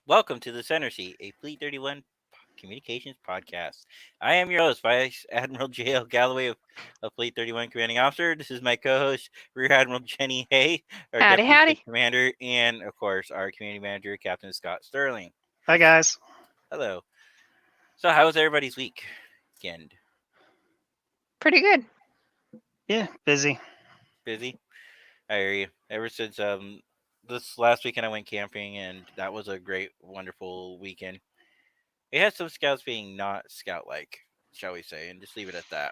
Welcome to the Center Seat, a Fleet 31 communications podcast. I am your host, Vice Admiral J.L. Galloway of Fleet 31 Commanding Officer. This is my co host, Rear Admiral Jenny Hay, our Howdy, Deputy Fleet howdy. Commander, and of course, our Community Manager, Captain Scott Sterling. Hi, guys. Hello. So, how was everybody's weekend? Pretty good. Yeah, busy. Busy? I hear you. Ever since this last weekend, I went camping, and that was a great, wonderful weekend. It had some scouts being not scout like, shall we say, and just leave it at that.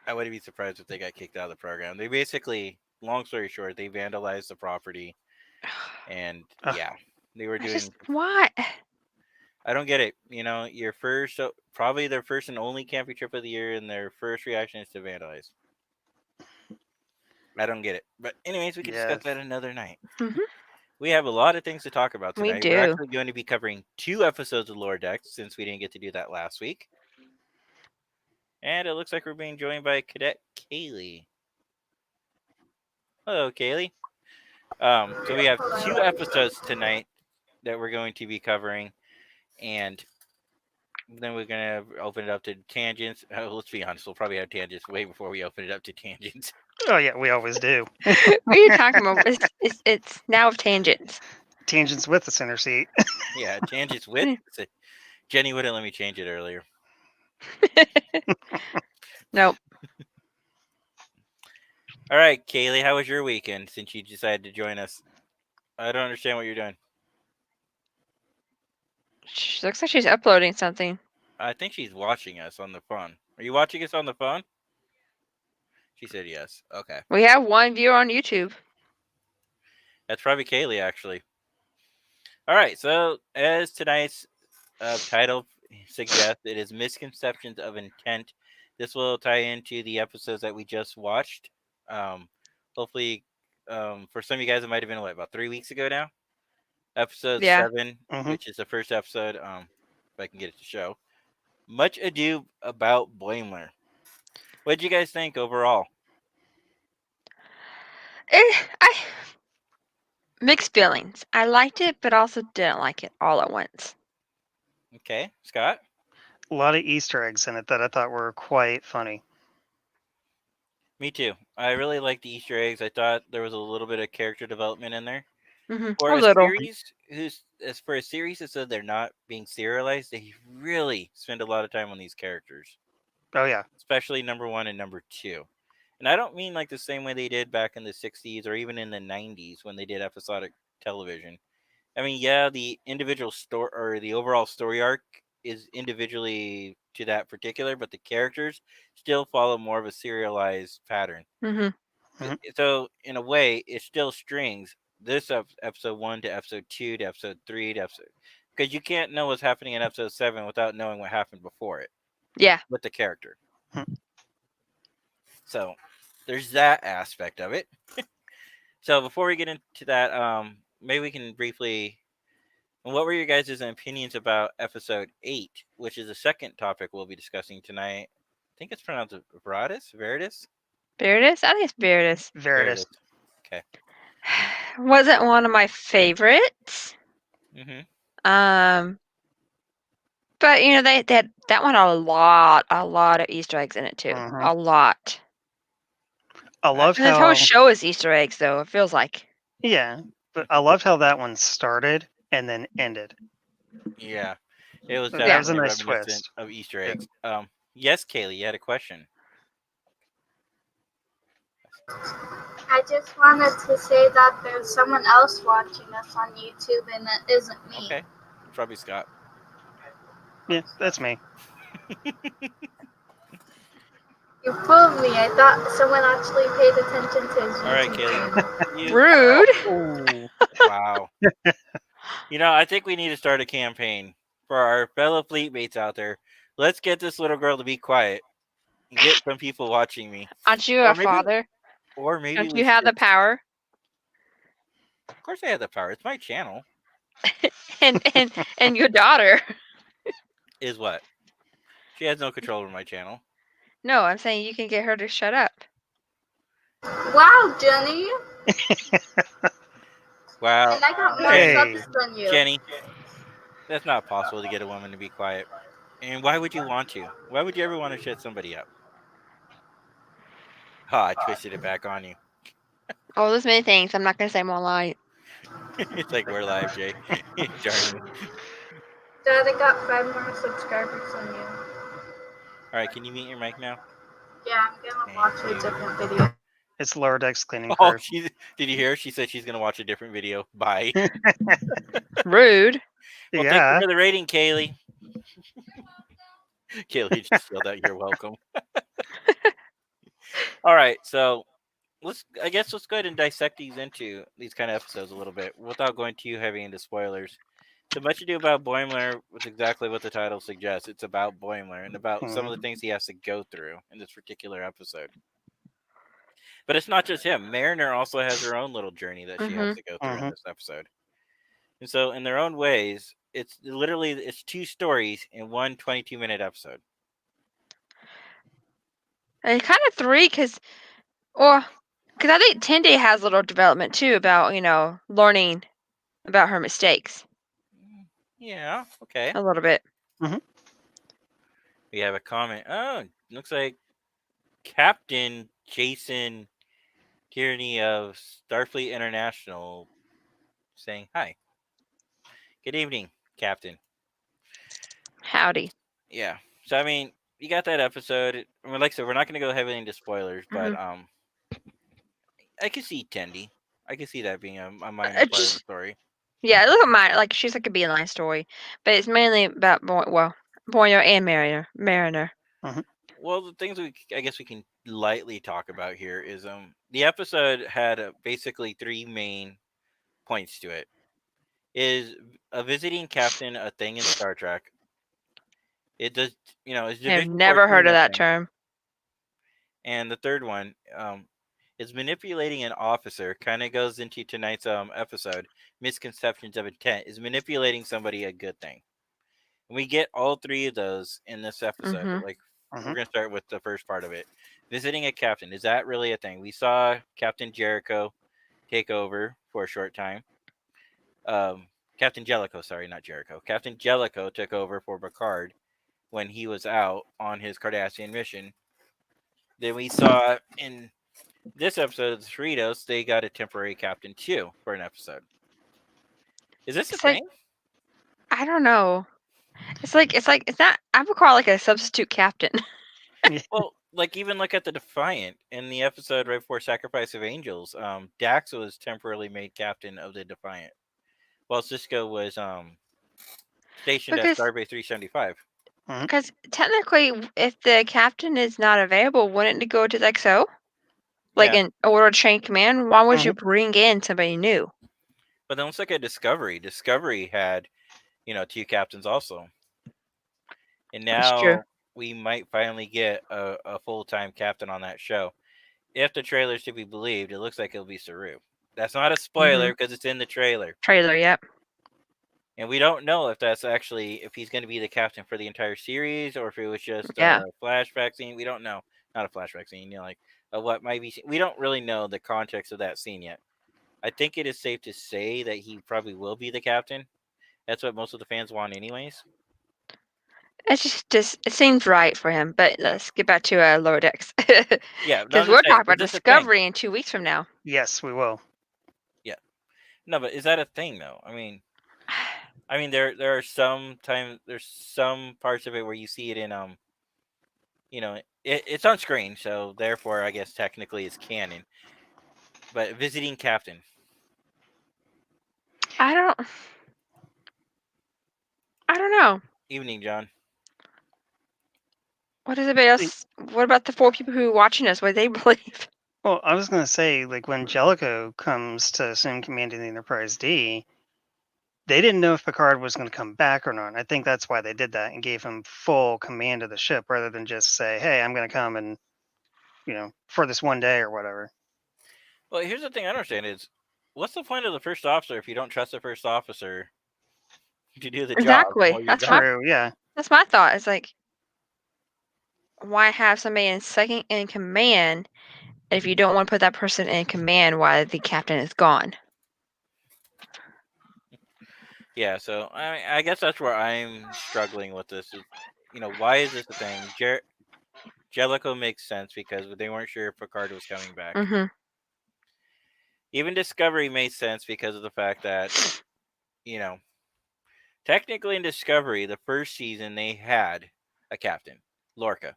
I wouldn't be surprised if they got kicked out of the program. They basically, long story short, they vandalized the property, and Ugh. yeah, they were I just doing. what? I don't get it. You know, your first, probably their first and only camping trip of the year, and their first reaction is to vandalize. I don't get it. But anyways, we can discuss Yes. that another night. hmm We have a lot of things to talk about We tonight. We're do. actually going to be covering 2 episodes of Lower Decks since we didn't get to do that last week. And it looks like we're being joined by Cadet Kaylee. Hello, Kaylee. So we have 2 episodes tonight that we're going to be covering, and then we're gonna open it up to tangents. Let's be honest, we'll probably have tangents way before we open it up to tangents. Oh, yeah, we always do. What are you talking about? It's now tangents. Tangents with the center seat. Yeah, tangents with Jenny wouldn't let me change it earlier. Nope. All right, Kaylee, how was your weekend since you decided to join us? I don't understand what you're doing. She looks like she's uploading something. I think she's watching us on the phone. Are you watching us on the phone? She said yes. Okay. We have one viewer on YouTube. That's probably Kaylee, actually. All right, so as tonight's title suggests, it is Misconceptions of Intent. This will tie into the episodes that we just watched. Hopefully, for some of you guys, it might have been about 3 weeks ago now. Episode Yeah. 7, Mhm. which is the first episode. If I can get it to show. Much Ado About Blamelor. What did you guys think overall? I mixed feelings. I liked it, but also didn't like it all at once. Okay, Scott? A lot of Easter eggs in it that I thought were quite funny. Me too. I really liked the Easter eggs. I thought there was a little bit of character development in there. For A a little. series as for a series that said they're not being serialized, they really spend a lot of time on these characters, Oh, yeah. especially number 1 and number 2. And I don't mean like the same way they did back in the 60s or even in the 90s when they did episodic television. I mean, yeah, the individual story or the overall story arc is individually to that particular, but the characters still follow more of a serialized pattern. hmm Mhm. So in a way, it still strings this episode 1 to episode 2 to episode 3 to episode, because you can't know what's happening in episode 7 without knowing what happened before it Yeah. with the character. Mhm. So there's that aspect of it. So before we get into that, maybe we can briefly. What were your guys' opinions about episode 8, which is the second topic we'll be discussing tonight? I think it's pronounced Veritas. Veritas? I think it's Veritas. Veritas. Okay. Wasn't one of my favorites. Mm-hmm. But you know that one had a lot of Easter eggs in it too. Mhm. A lot. I love The whole how. show is Easter eggs, though. It feels like. Yeah, but I loved how that one started and then ended. Yeah, it was That Yeah. was a definitely nice reminiscent twist. of Easter Yeah. eggs. Yes, Kaylee, you had a question. I just wanted to say that there's someone else watching us on YouTube and it isn't me. Okay, probably Scott. Yeah, that's me. You fooled me. I thought someone actually paid attention to his All right, YouTube Kaylee. channel. Rude. Ooh. Wow. I think we need to start a campaign for our fellow fleet mates out there. Let's get this little girl to be quiet and get some people watching me. Aren't you Or a maybe- father? Or maybe Don't we you have the should- power? Of course, I have the power. It's my channel. And your daughter. Is what? She has no control over my channel. No, I'm saying you can get her to shut up. Wow, Jenny. Wow. And I got more Jenny, Hey. subs than you. Jenny, that's not possible to get a woman to be quiet. And why would you want to? Why would you ever want to shut somebody up? Ha, I twisted it back on you. Oh, there's many things. I'm not gonna say more light. It's like we're live, Jay. Darn you. Dad, I got 5 more subscribers than you. Alright, can you mute your mic now? Yeah, I'm gonna Thank watch a you. different video. It's Lower Decks Cleaning Oh, Crew. did you hear? She said she's gonna watch a different video. Bye. Rude. Well, thank you Yeah. for the rating, Kaylee. Kaylee just yelled out, "You're welcome." All right, so let's go ahead and dissect these kind of episodes a little bit without going too heavy into spoilers. So Much Ado About Boimler was exactly what the title suggests. It's about Boimler and about some of the Mhm. things he has to go through in this particular episode. But it's not just him. Mariner also has her own little journey that she has Mhm. to go through in Mhm. this episode. And so in their own ways, it's two stories in one 22-minute episode. And kind of three, because I think Tindy has a little development too about learning about her mistakes Yeah, okay. a little bit. We have a comment. Oh, looks like Captain Jason Tierney of Starfleet International saying hi. Good evening, Captain. Howdy. Yeah. So I mean, you got that episode. I mean, like I said, we're not going to go heavily into spoilers, but Mhm. I can see Tendy. I can see that being a minor It part of the just story. Yeah, look at mine. Like she's like a beeline story, but it's mainly about Boyer and Mariner. Mhm. Well, the things I guess we can lightly talk about here is the episode had basically three main points to it. Is a visiting captain a thing in Star Trek? It does, is I've Division never 14 heard of a that thing? term. And the third one, is manipulating an officer. Kind of goes into tonight's episode. Misconceptions of intent. Is manipulating somebody a good thing? And we get all three of those in this episode. But Mhm. like, we're Mhm. gonna start with the first part of it. Visiting a captain. Is that really a thing? We saw Captain Jericho take over for a short time. Captain Jellicoe, sorry, not Jericho. Captain Jellicoe took over for Picard when he was out on his Cardassian mission. Then we saw in this episode of the Cerritos, they got a temporary captain too for an episode. Is this a It's like thing? I don't know. It's not. I would call it like a substitute captain. Yeah. Well, like even look at the Defiant in the episode right before Sacrifice of Angels. Dax was temporarily made captain of the Defiant, while Cisco was stationed at because Starbase 375. Mhm. because technically, if the captain is not available, wouldn't it go to the XO? Like Yeah, in order to change command, why would Mhm. you bring in somebody new? but then let's look at Discovery. Discovery had two captains also, and That's true. now we might finally get a full time captain on that show. If the trailer's to be believed, it looks like it'll be Saru. That's not a spoiler Mhm. because it's in the trailer. Trailer. Yep. And we don't know if that's actually if he's going to be the captain for the entire series or if it was just Yeah. a flashback scene. We don't know. Not a flashback scene, like what might be. We don't really know the context of that scene yet. I think it is safe to say that he probably will be the captain. That's what most of the fans want, anyways. It's just it seems right for him. But let's get back to Lower Decks Yeah, no, because I'm just we're saying, talking is about this a thing? Discovery in 2 weeks from now. Yes, we will. Yeah, no, but is that a thing though? There are there's some parts of it where you see it in it's on screen, so therefore I guess technically it's canon. But visiting captain, I don't. I don't know. evening, John. What does everybody else? What about the 4 people who are watching us? What do they believe? Well, I was gonna say, like when Jellicoe comes to assume command of the Enterprise D, they didn't know if Picard was going to come back or not. I think that's why they did that and gave him full command of the ship rather than just say, "Hey, I'm going to come and for this one day or whatever." Well, here's the thing I don't understand is what's the point of the first officer if you don't trust the first officer to do the job Exactly. while you're That's my gone? True. Yeah. that's my thought. It's like, why have somebody in second in command if you don't want to put that person in command while the captain is gone? Yeah, so I guess that's where I'm struggling with this. Is why is this a thing? Jellicoe makes sense because they weren't sure if Picard was coming back. Mhm. Even Discovery made sense because of the fact that you know technically in Discovery, the first season they had a captain, Lorca.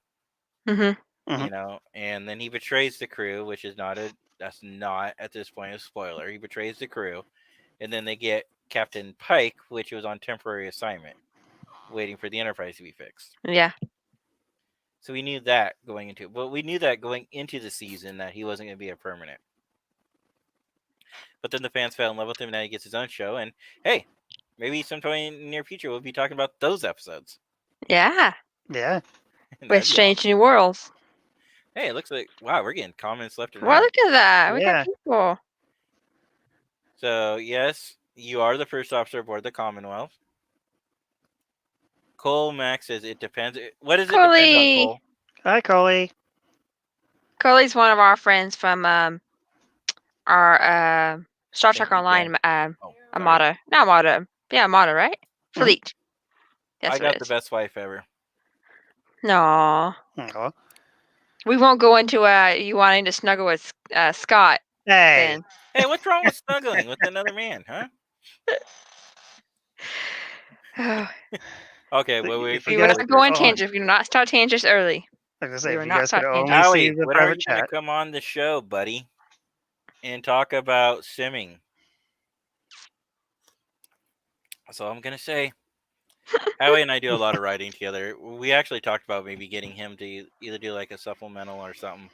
Mhm. Mhm. And then he betrays the crew, which is not a that's not at this point a spoiler. He betrays the crew, and then they get Captain Pike, which was on temporary assignment, waiting for the Enterprise to be fixed. Yeah. So we knew that going into, but we knew that going into the season that he wasn't going to be a permanent. But then the fans fell in love with him. Now he gets his own show, and hey, maybe sometime in the near future we'll be talking about those episodes. Yeah. Yeah. With That'd be Strange awesome. New Worlds. Hey, it looks like wow, we're getting comments left and Well, right. look at that. We got Yeah. people. So yes, you are the first officer aboard the Commonwealth. Cole Max says it depends. What does it depend on, Coley. Cole? Hi, Coley. Coley's one of our friends from our Star Trek Thank you, Cole. Online Oh, sorry. Armada. Not Armada. Yeah, Armada, right? Mhm. Fleet. I That's what got it the is. best wife ever. No. Aw. We won't go into you wanting to snuggle with Scott Hey. then. Hey, what's wrong with snuggling with another man, huh? Okay, well, If if you We you will guys will, not go could, on go on. tangents. We do not start tangents early. like I say, We if will you not guys could start only tangents. see Howie, the when are private you going to chat. come on the show, buddy, and talk about simming? So I'm going to say, Howie and I do a lot of writing together. We actually talked about maybe getting him to either do like a supplemental or something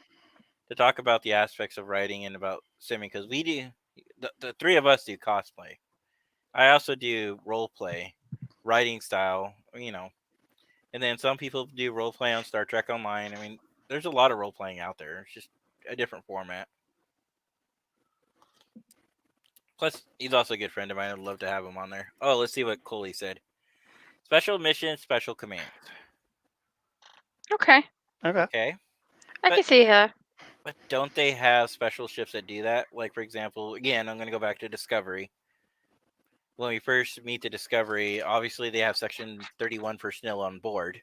to talk about the aspects of writing and about simming because we do, the three of us do cosplay. I also do role play, writing style, and then some people do role play on Star Trek Online. I mean, there's a lot of role playing out there. It's just a different format. Plus, he's also a good friend of mine. I'd love to have him on there. Oh, let's see what Coley said. Special missions, special commands. Okay. Okay. Okay, I but can see her. but don't they have special ships that do that? Like for example, again, I'm going to go back to Discovery. When we first meet the Discovery, obviously they have Section 31 personnel on board.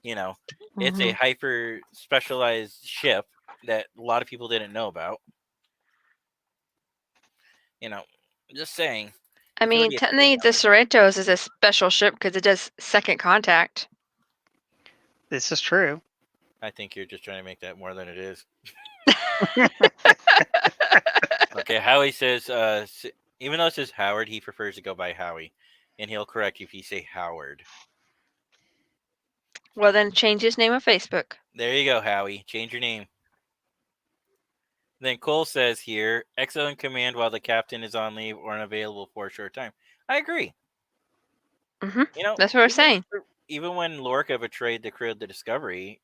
You know, it's a Mhm. hyper specialized ship that a lot of people didn't know about. You know, just saying, I it's mean, already a thing technically, out the there. Sorrentos is a special ship because it does second contact. This is true. I think you're just trying to make that more than it is. Okay, Howie says, even though it says Howard, he prefers to go by Howie, and he'll correct you if you say Howard. Well, then change his name on Facebook. There you go, Howie. Change your name. Then Cole says here, Exo in command while the captain is on leave or unavailable for a short time. I agree. Mhm. You know, That's what we're saying. even when Lorca betrayed the crew of the Discovery,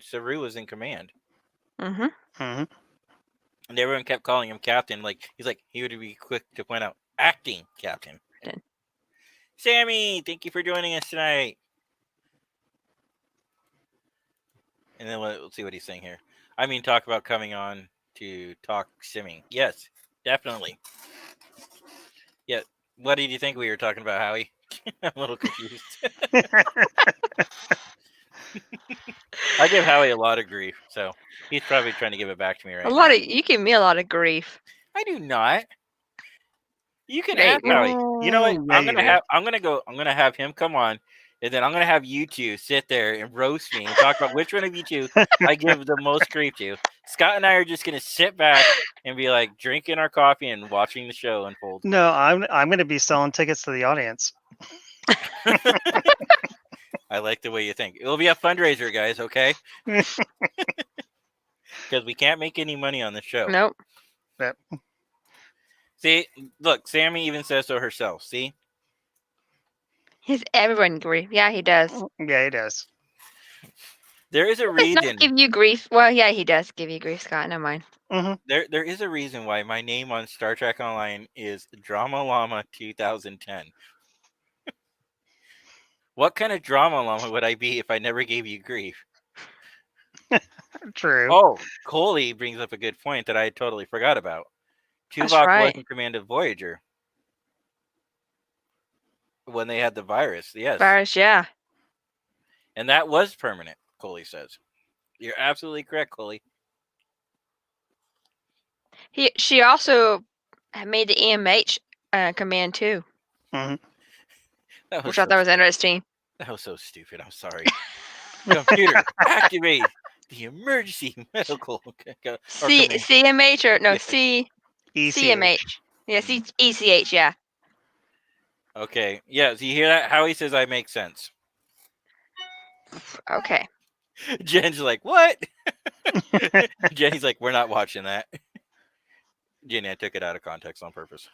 Saru was in command. Mhm. Mhm. And everyone kept calling him captain. Like he would be quick to point out acting captain. Then. Sammy, thank you for joining us tonight. And then let's see what he's saying here. I mean, talk about coming on to talk simming. Yes, definitely. Yeah. What did you think we were talking about, Howie? I'm a little confused. I give Howie a lot of grief, so he's probably trying to give it back to me A right lot now. of you give me a lot of grief. I do not. You can Yeah, you ask do. Howie. You know what? Yeah, you do. I'm gonna have him come on, and then I'm gonna have you two sit there and roast me and talk about which one of you two I give the most grief to. Scott and I are just gonna sit back and be like drinking our coffee and watching the show unfold. No, I'm going to be selling tickets to the audience. I like the way you think. It'll be a fundraiser, guys, okay? Because we can't make any money on the show. Nope. Yep. See, look, Sammy even says so herself. See, He's everyone grief. Yeah, he does. Yeah, he does. there is a He does not reason. give you grief. Well, yeah, he does give you grief, Scott. Never mind. Hmm. There is a reason why my name on Star Trek Online is Drama Llama 2010. What kind of drama llama would I be if I never gave you grief? True. Oh, Coley brings up a good point that I totally forgot about. That's Tuvok was right. in command of Voyager. when they had the virus. Yes, Virus, yeah. and that was permanent. Coley says. You're absolutely correct, Coley. She also made the EMH command too, Mhm. That was which I so thought was interesting. that was so stupid. I'm sorry. Computer, activate the emergency medical or command. CMH or no Yeah. CMH. ECH. Yeah, ECH. Yeah. Okay. Yeah. So you hear that? Howie says I make sense. Okay. Jen's like, what? Jenny's like, we're not watching that. Jenny, I took it out of context on purpose.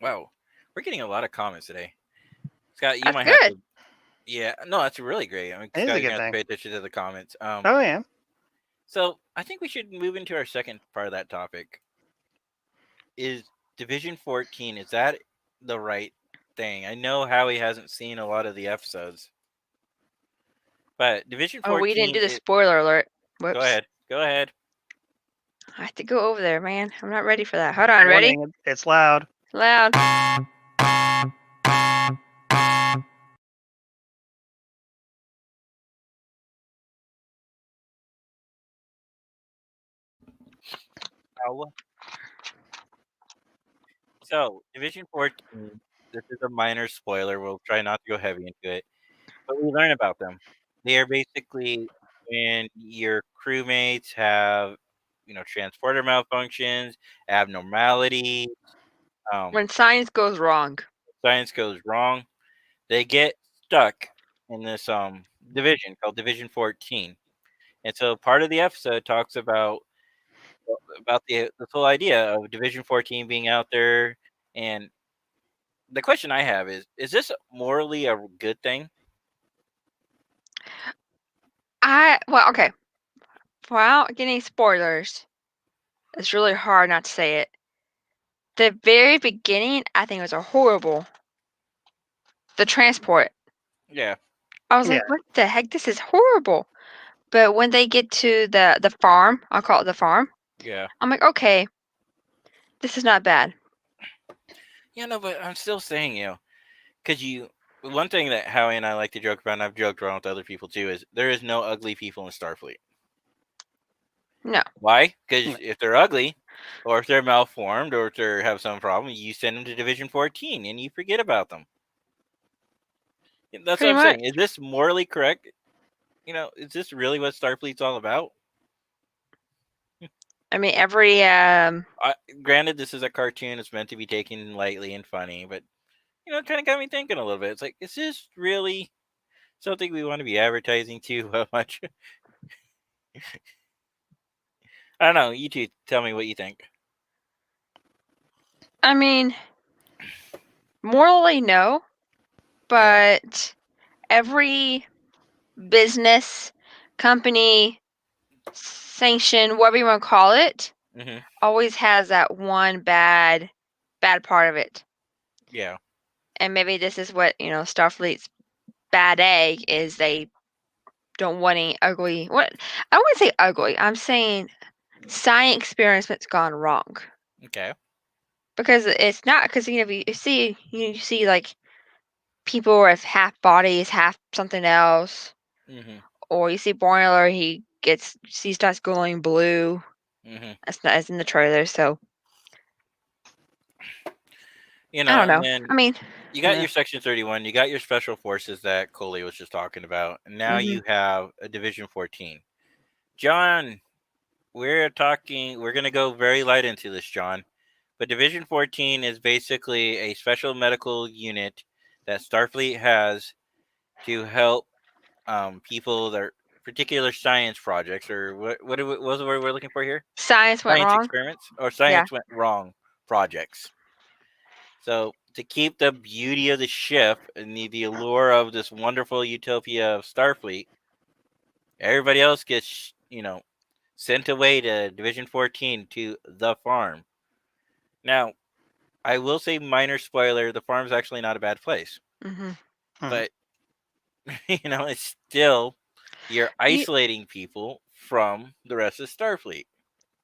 Wow, we're getting a lot of comments today. Scott, you That's might have good. to. Yeah, no, that's really great. I mean, It is Scott, a you're good gonna have to thing. pay attention to the comments. Oh yeah. So I think we should move into our second part of that topic. Is Division 14? Is that the right thing? I know Howie hasn't seen a lot of the episodes, but Division Oh, we didn't 14. do the spoiler alert. Go Whoops. ahead. Go ahead. I have to go over there, man. I'm not ready for that. Hold on. Ready? Warning, it's loud. Loud. Ow. So Division 14. This is a minor spoiler. We'll try not to go heavy into it, but we learn about them. They are basically when your crewmates have, transporter malfunctions, abnormality, um, When science goes wrong. science goes wrong, they get stuck in this division called Division 14. And so part of the episode talks about the whole idea of Division 14 being out there. And the question I have is this morally a good thing? Well, okay. Without getting spoilers, it's really hard not to say it. The very beginning, I think was a horrible. The transport. Yeah, I was Yeah. like, what the heck? This is horrible. But when they get to the farm, I'll call it the farm. yeah. I'm like, okay, this is not bad. Yeah, no, but I'm still saying, because one thing that Howie and I like to joke about, and I've joked around with other people too, is there is no ugly people in Starfleet. No. Why? Because No. if they're ugly, or if they're malformed, or if they have some problem, you send them to Division 14 and you forget about them. That's what Pretty I'm much. saying. Is this morally correct? Is this really what Starfleet's all about? I mean, every Granted, this is a cartoon; it's meant to be taken lightly and funny, but it kind of got me thinking a little bit. It's like, is this really something we want to be advertising to much? I don't know. You two, tell me what you think. I mean, morally no, Yeah. but every business, company, sanction, whatever you want to call it, Hmm. always has that one bad part of it. Yeah. And maybe this is what, Starfleet's bad egg is they don't want any ugly what I wouldn't say ugly. I'm saying science experiments gone wrong. Okay. Because it's not because you see like people with half bodies, half something else, Hmm. or you see Boiler, he starts glowing blue. Hmm. That's not as in the trailer, so I don't And know. then I mean, you I got don't know. your Section 31, you got your special forces that Coley was just talking about, and now Mhm. you have a Division 14. John, we're going to go very light into this, John. But Division 14 is basically a special medical unit that Starfleet has to help people that are particular science projects, or what was the word we're looking for here? Science went Science wrong. experiments or Yeah. science went wrong projects. So to keep the beauty of the ship and the allure of this wonderful utopia of Starfleet, everybody else gets sent away to Division 14 to the farm. Now, I will say, minor spoiler: the farm's actually not a bad place, Mhm. Mhm. but it's still you're You isolating people from the rest of Starfleet.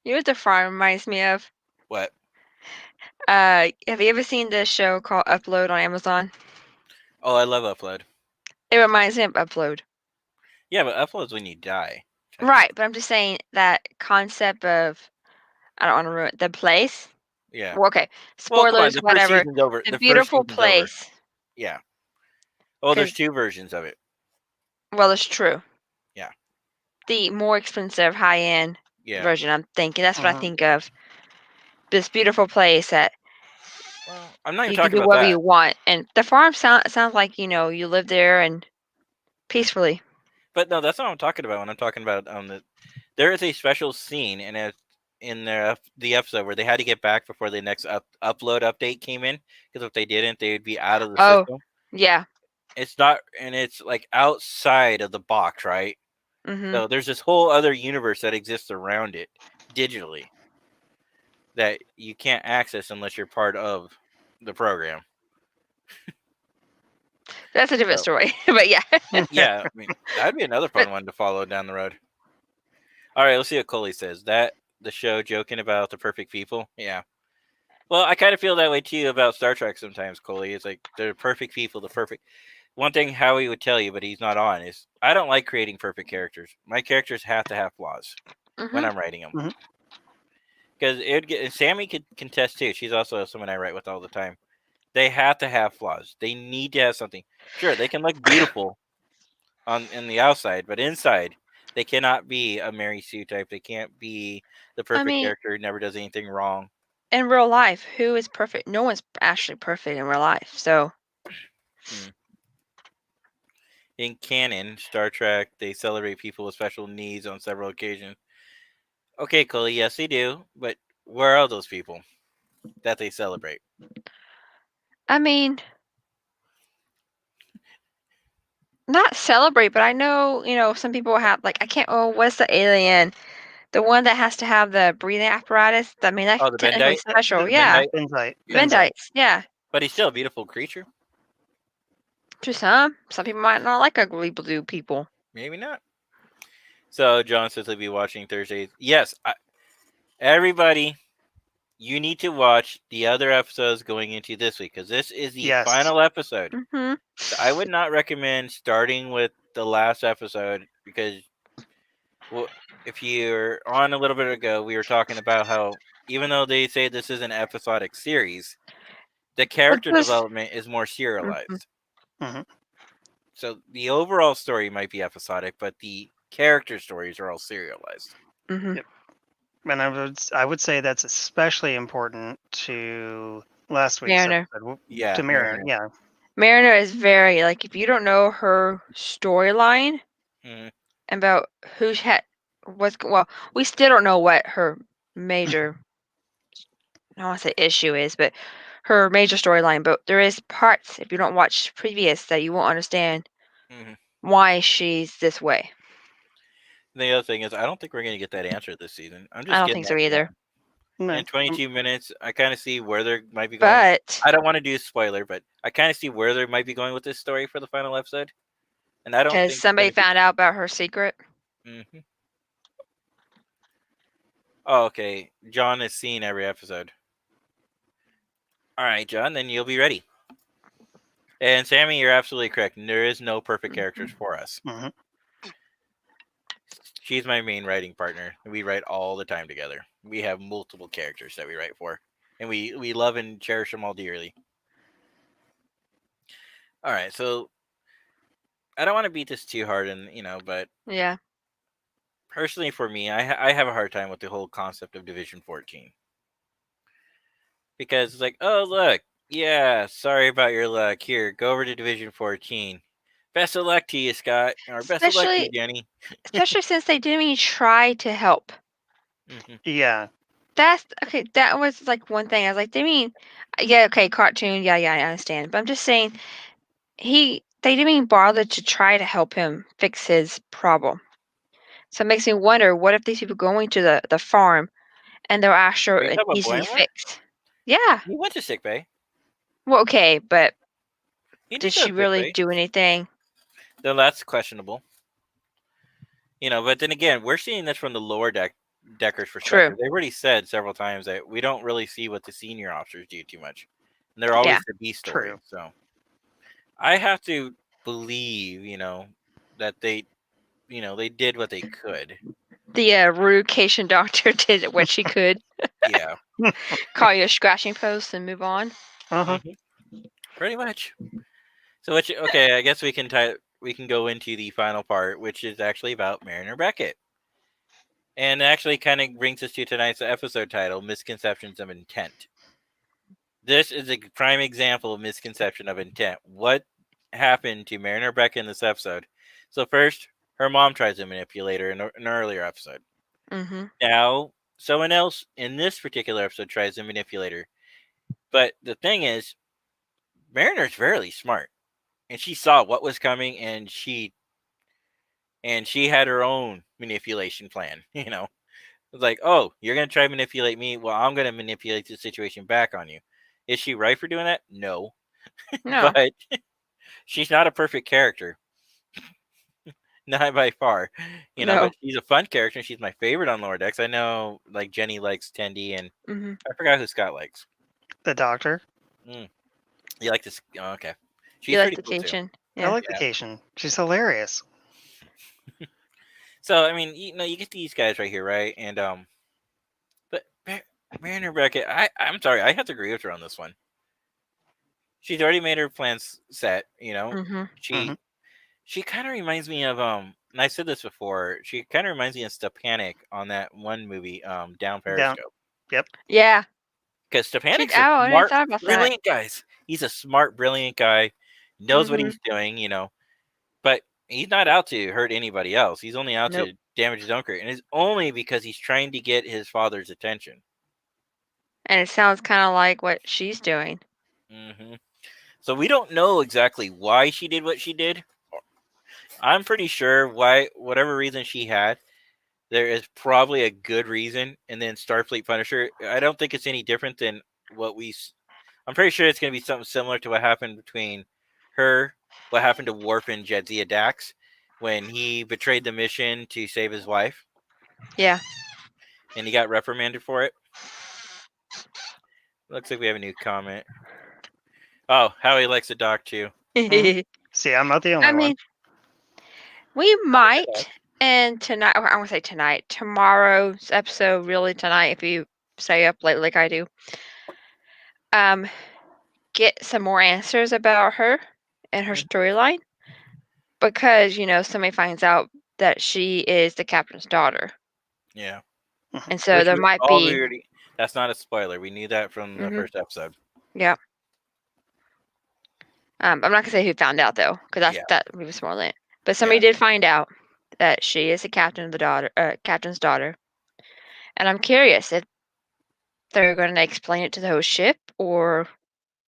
you know what the farm reminds me of? What? Have you ever seen this show called Upload on Amazon? Oh, I love Upload. It reminds me of Upload. Yeah, but Upload's when you die. Right, but I'm just saying that concept of I don't want to ruin the place. Yeah. Well, okay, Well, come on. spoilers, The first whatever. season's over. The The first beautiful season's over. place, Yeah. Oh, there's because two versions of it. well, it's true. Yeah. The more expensive, high-end Yeah. version. I'm thinking that's what I Mhm. think of. This beautiful place that Well, I'm not even you can talking do about whatever that. you want, and the farm sounds like you live there and peacefully. But no, that's not what I'm talking about. When I'm talking about there is a special scene in the episode where they had to get back before the next upload update came in, because if they didn't, they would be out of the Oh, system. yeah. It's not, and it's like outside of the box, right? Mhm. So there's this whole other universe that exists around it digitally that you can't access unless you're part of the program. That's a different So story, but yeah. yeah, I mean that'd be another But fun one to follow down the road. All right, let's see what Coley says. That the show joking about the perfect people. Yeah. Well, I kind of feel that way too about Star Trek sometimes, Coley. It's like the perfect people, the perfect. One thing Howie would tell you, but he's not on, is I don't like creating perfect characters. My characters have to have flaws when mhm. I'm writing them. Mhm. Because it would get, and Sammy could contest too. She's also someone I write with all the time. They have to have flaws. They need to have something. Sure, they can look beautiful on in the outside, but inside they cannot be a Mary Sue type. They can't be the I perfect mean, character who never does anything wrong. in real life, who is perfect? No one's actually perfect in real life. So, Hmm. In canon, Star Trek, they celebrate people with special needs on several occasions. Okay, Coley, yes, they do, but where are those people that they celebrate? I mean, not celebrate, but I know, some people have like I can't. Oh, what's the alien? The one that has to have the breathing apparatus. I mean, that's Oh, the technically Bendite? special. The Yeah, Bendite? Benzite. Yeah. Benzite. Vendites. Yeah, But he's still a beautiful creature. to some. Some people might not like ugly blue people. Maybe not. So, John says he'll be watching Thursdays. Yes, everybody, you need to watch the other episodes going into this week because this is the Yes. final episode. Mhm. So I would not recommend starting with the last episode because, well, if you're on a little bit ago, we were talking about how even though they say this is an episodic series, the Well, character just. development is more Mhm. serialized. Mhm. So the overall story might be episodic, but the character stories are all serialized. Mhm. Yep. And I would say that's especially important to last week's Mariner. episode Yeah, to Mariner. Mariner. Yeah. Mariner is very like if you don't know her storyline Mhm. about who she had well, we still don't know what her major I don't want to say issue is, but her major storyline. But there is parts if you don't watch previous that you won't understand Mhm. why she's this way. The other thing is, I don't think we're going to get that answer this season. I'm I just don't getting think so that either. feeling. No. In 22 minutes, I kind of see where they might be going. But I don't want to do a spoiler, but I kind of see where they might be going with this story for the final episode, and I don't because think it's somebody going to be. found out about her secret, Hmm. Oh, okay. John has seen every episode. All right, John, then you'll be ready. And Sammy, you're absolutely correct. There is no perfect characters for us. Mhm. She's my main writing partner. We write all the time together. We have multiple characters that we write for, and we love and cherish them all dearly. All right, so I don't want to beat this too hard, and but yeah. personally for me, I have a hard time with the whole concept of Division 14 because it's like, oh look, yeah, sorry about your luck. Here, go over to Division 14. Best of luck to you, Scott, or best of luck to you, Especially Jenny. especially since they didn't even try to help. Hmm. Yeah. That's okay. That was like one thing. I was like, they mean, yeah, okay, cartoon, yeah, yeah, I understand. But I'm just saying, they didn't even bother to try to help him fix his problem. So it makes me wonder, what if these people going to the farm and they're Are actually you it talking about needs to be Boimler? fixed? Yeah. He went to sick bay. Well, okay, but He did did go she to sick really bay. do anything? Though that's questionable. But then again, we're seeing this from the lower deck. Decker's True. perspective. They've already said several times that we don't really see what the senior officers do too much, and they're always Yeah. the B story. True. So I have to believe, that they did what they could. The rucation doctor did what she could. Yeah. Call you a scratching post and move on. Uh-huh. Hmm. Pretty much. So okay, I guess we can go into the final part, which is actually about Mariner Beckett. And it actually kind of brings us to tonight's episode title, Misconceptions of Intent. This is a prime example of misconception of intent. What happened to Mariner Beckett in this episode? So first, her mom tries to manipulate her in an earlier episode. Mm-hmm. Now, someone else in this particular episode tries to manipulate her. But the thing is, Mariner's very smart, and she saw what was coming, and she had her own manipulation plan. It's like, oh, you're gonna try to manipulate me. Well, I'm gonna manipulate the situation back on you. Is she right for doing that? No, No. but she's not a perfect character, not by far. No. But she's a fun character. She's my favorite on Lower Decks. I know, like Jenny likes Tendy, and Mm-hmm. I forgot who Scott likes. The doctor. Mm, you like this? Oh, okay, You she's like pretty the cool too. cation? I Yeah. like Yeah. vacation. She's hilarious. So I mean, you get these guys right here, right? And but Mariner Beckett, I'm sorry, I have to agree with her on this one. She's already made her plans set. Mm-hmm. She Hmm. she kind of reminds me of and I said this before. She kind of reminds me of Stepanik on that one movie, Down Down. Periscope. Yep. Yeah. Because She. Stepanik's a Oh, I didn't smart, thought about that. brilliant guy. He's a smart, brilliant guy. Knows what Mm-hmm. he's doing. But he's not out to hurt anybody else. He's only out Nope. to damage his own career, and it's only because he's trying to get his father's attention. And it sounds kind of like what she's doing. Hmm. So we don't know exactly why she did what she did. I'm pretty sure why, whatever reason she had, there is probably a good reason. And then Starfleet Punisher, I don't think it's any different than what I'm pretty sure it's going to be something similar to what happened between her, what happened to Worf and Jadzia Dax when he betrayed the mission to save his wife, Yeah. and he got reprimanded for it. Looks like we have a new comment. Oh, Howie likes the doc too. See, I'm not the only I one. mean, we might, and tonight, or I want to say tonight, tomorrow's episode, really tonight, if you stay up late like I do, um, get some more answers about her and her Mhm. storyline because, somebody finds out that she is the captain's daughter. Yeah. And so Which there might be, that's not a spoiler. We knew that from the Mhm. first episode. yeah. I'm not going to say who found out, though, because Yeah. that would be more than it. But somebody did find out that she is the captain's daughter. And I'm curious if they're going to explain it to the whole ship or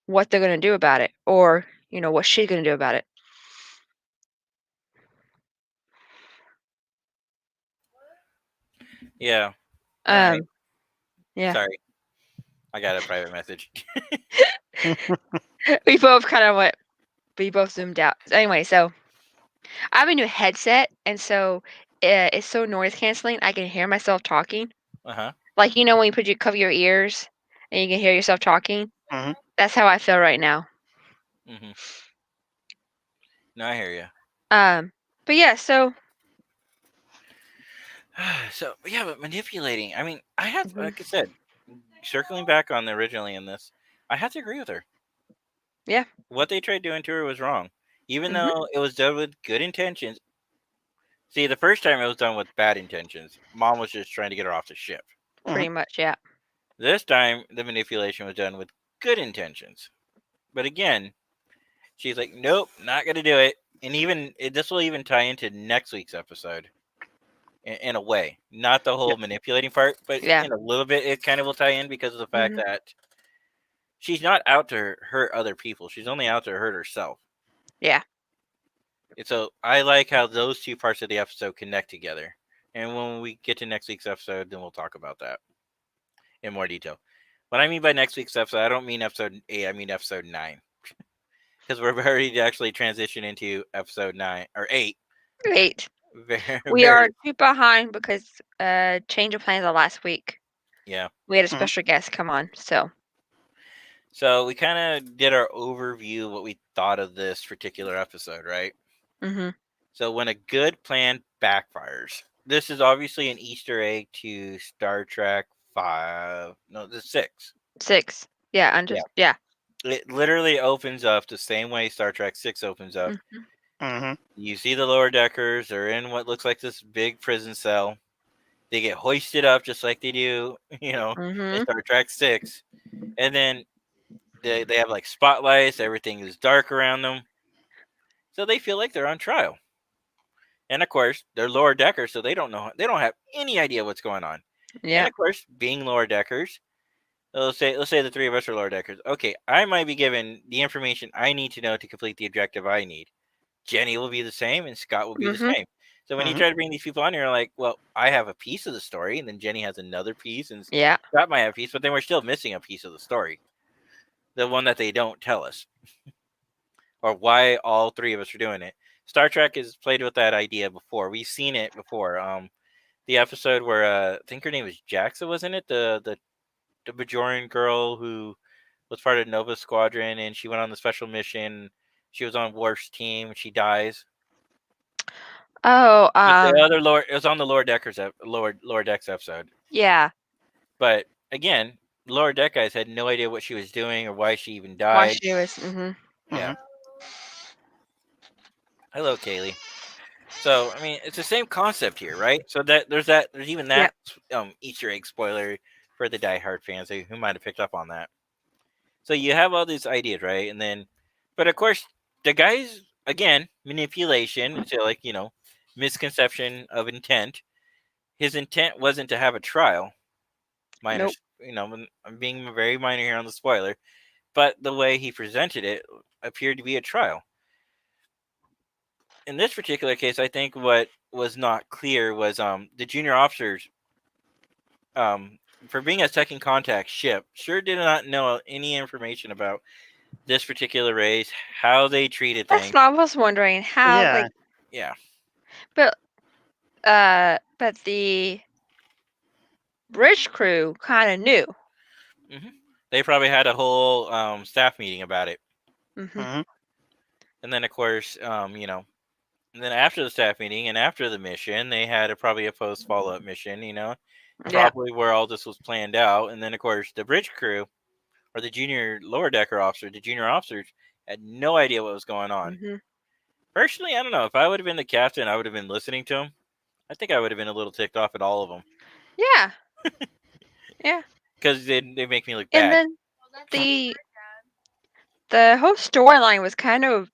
what they're going to do about it or, what she's going to do about it. Yeah. All right. Yeah. Sorry. I got a private message. We both kind of went, we both zoomed out. Anyway, so I have a new headset, and so it's so noise canceling. I can hear myself talking. Uh-huh. Like, when you cover your ears and you can hear yourself talking. Hmm. That's how I feel right now. Mm-hmm. No, I hear you. But yeah, so But manipulating. I mean, I have, Mhm. like I said, circling back on the originally in this, I have to agree with her. Yeah. What they tried doing to her was wrong, even Mhm. though it was done with good intentions. See, the first time it was done with bad intentions. Mom was just trying to get her off the ship. Pretty much, yeah. This time, the manipulation was done with good intentions. But again, she's like, nope, not going to do it. And this will even tie into next week's episode in a way. Not the whole manipulating part, but Yeah. in a little bit, it kind of will tie in because of the fact Mhm. that she's not out to hurt other people. She's only out to hurt herself. Yeah. And so I like how those two parts of the episode connect together. And when we get to next week's episode, then we'll talk about that in more detail. What I mean by next week's episode, I don't mean episode 8, I mean episode 9. Because we're ready to actually transition into episode 9 or 8. 8. Very, We are very, 2 behind because, change of plans the last week. yeah. We had a Mhm. special guest come on, so So we kind of did our overview of what we thought of this particular episode, right? mhm. So when a good plan backfires, this is obviously an Easter egg to Star Trek 5, no, the 6. 6. Yeah, I'm Yeah. just yeah. It literally opens up the same way Star Trek 6 opens up. Mhm. Mhm. You see the lower deckers, they're in what looks like this big prison cell. They get hoisted up just like they do, in Mhm. Star Trek 6. And then they have like spotlights, everything is dark around them. So they feel like they're on trial. And of course, they're lower deckers, so they don't have any idea what's going on. And Yeah. of course, being lower deckers, let's say the three of us are lower deckers. Okay, I might be given the information I need to know to complete the objective I need. Jenny will be the same, and Scott will be the Mhm. same. So when you Mhm. try to bring these people on, you're like, well, I have a piece of the story, and then Jenny has another piece, and Yeah. Scott might have a piece, but then we're still missing a piece of the story, the one that they don't tell us, or why all three of us are doing it. Star Trek has played with that idea before. We've seen it before. The episode where I think her name was Jaxa, wasn't it? The Bajoran girl who was part of Nova Squadron, and she went on the special mission. She was on Worf's team. She dies. Oh, But the other lower, it was on the lower deckers, lower decks episode. yeah. But again, lower deck guys had no idea what she was doing or why she even Why died. she was mhm. Yeah. Mhm. Hello, Kaylee. So I mean, it's the same concept here, right? So there's even that Yep. Easter egg spoiler for the diehard fans who might have picked up on that. So you have all these ideas, right? And then, but of course, the guys again manipulation into like misconception of intent. His intent wasn't to have a trial. Minor, Nope. I'm being very minor here on the spoiler, but the way he presented it appeared to be a trial. In this particular case, I think what was not clear was the junior officers um for being a second contact ship sure did not know any information about this particular race, how they treated That's things. what I was wondering how, Yeah. like Yeah. but, but the bridge crew kinda knew. hmm They probably had a whole staff meeting about it, Mhm. Mhm. and then of course, and then after the staff meeting and after the mission, they had probably a post follow up mission, Yeah. probably where all this was planned out. And then of course, the bridge crew or the junior lower decker officer, the junior officers had no idea what was going on. Mhm. Personally, I don't know if I would have been the captain, I would have been listening to him. I think I would have been a little ticked off at all of them Yeah. Yeah. because they make me look And bad. then the whole storyline was kind of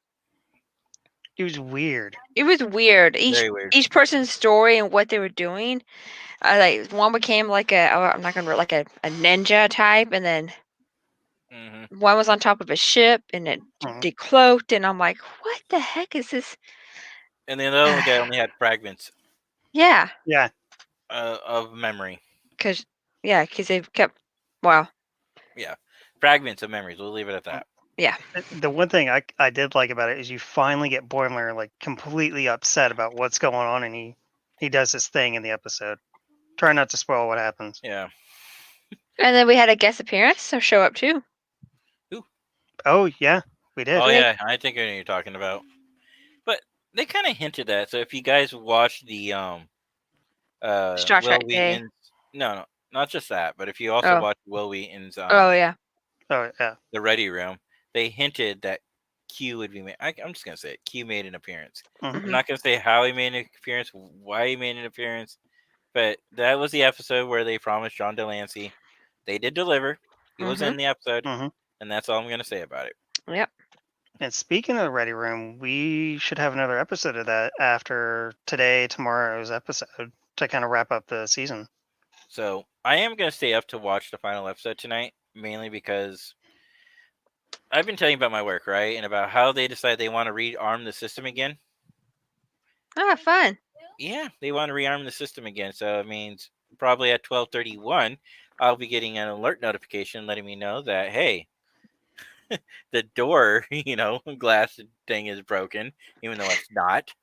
It was weird. it was weird. Each Very weird. each person's story and what they were doing. Like one became like I'm not gonna like a ninja type, and then hmm one was on top of a ship and it Mhm. decloaked, and I'm like, what the heck is this? And then the other guy only had fragments Yeah, Yeah. of memory. cause yeah, cause they kept well, Yeah, fragments of memories. We'll leave it at that. yeah, The one thing I did like about it is you finally get Boimler like completely upset about what's going on, and he does his thing in the episode. Try not to spoil what happens. Yeah. and then we had a guest appearance, so show up too. Ooh. Oh yeah, we did. Oh They yeah, I think I know what you're talking about. But they kind of hinted that. So if you guys watch the Star Will Trek Day. Wheaton's, no, not just that, but if you also Oh, watch Will Wheaton's oh yeah. Oh yeah. The Ready Room, they hinted that Q would be made. I'm just gonna say it. Q made an appearance. Mhm. I'm Mhm. not gonna say how he made an appearance, why he made an appearance, but that was the episode where they promised John Delancey. They did deliver. He was Mhm. in the episode, Mhm. and that's all I'm gonna say about it. Yep. And speaking of the Ready Room, we should have another episode of that after today, tomorrow's episode to kind of wrap up the season. So I am gonna stay up to watch the final episode tonight, mainly because I've been telling you about my work, right, and about how they decide they want to rearm the system again. Ah, fun. Yeah, they want to rearm the system again. So it means probably at 12:31, I'll be getting an alert notification letting me know that hey, the door, glass thing is broken, even though it's not.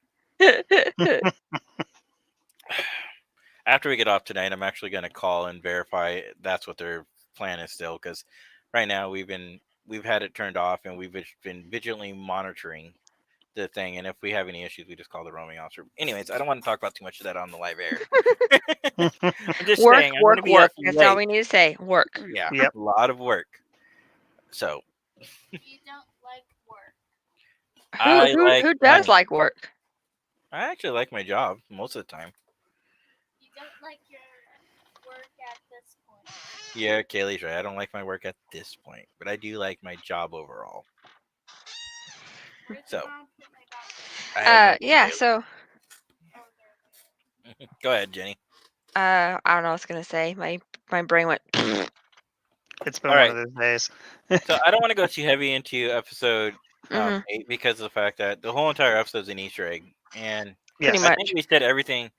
After we get off tonight, I'm actually going to call and verify that's what their plan is still. Because right now we've had it turned off and we've been vigilantly monitoring the thing. And if we have any issues, we just call the roaming officer. Anyways, I don't want to talk about too much of that on the live air. I'm just Work, saying I'm going to work, be work. up That's all late. we need to say. Work. Yeah, Yep. a lot of work. So You don't like work. Who I who like who does money. like work? I actually like my job most of the time. You don't like your work at this point. Yeah, Kaylee's right. I don't like my work at this point, but I do like my job overall. Where's So mom put my backpack? I have no Yeah. idea. So Oh, there. Go ahead, Jenny. I don't know what I was gonna say. My brain went. It's All been one right. of those days. So I don't want to go too heavy into episode Mhm. 8 because of the fact that the whole entire episode is an Easter egg, and Pretty Yes. I think much. we said everything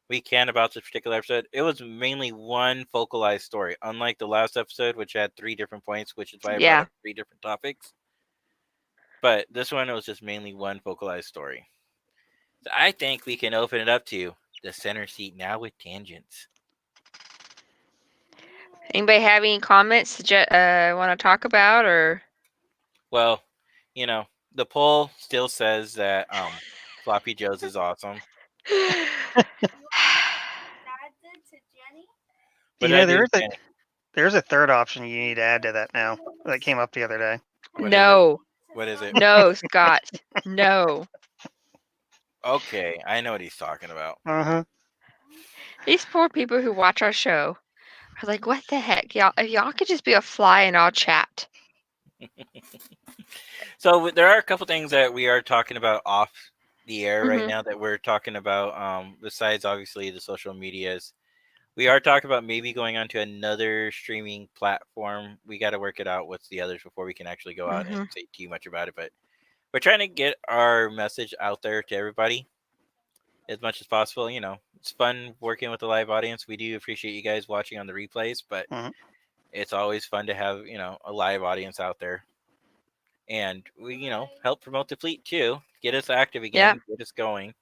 we can about this particular episode. It was mainly one focalized story, unlike the last episode, which had 3 different points, which is why I brought Yeah. up 3 different topics. But this one was just mainly one focalized story. So I think we can open it up to the center seat now with tangents. Anybody have any comments want to talk about or? Well, you know, the poll still says that Floppy Joe's is awesome. Dad did to Jenny? What You did I know, do, Jenny? there's a third option you need to add to that now that came up the other day. What is it? No, What is it? no, Scott, no. Okay, I know what he's talking about. Uh-huh. These poor people who watch our show are like, what the heck, y'all? If y'all could just be a fly in our chat. So there are a couple things that we are talking about off the air right Mhm. now that we're talking about. Besides obviously the social medias, we are talking about maybe going on to another streaming platform. We got to work it out with the others before we can actually go out and Mhm. say too much about it. But we're trying to get our message out there to everybody as much as possible. You know, it's fun working with the live audience. We do appreciate you guys watching on the replays, but Mhm. it's always fun to have a live audience out there, and we help promote the fleet too, get us active Yeah. again, get us going.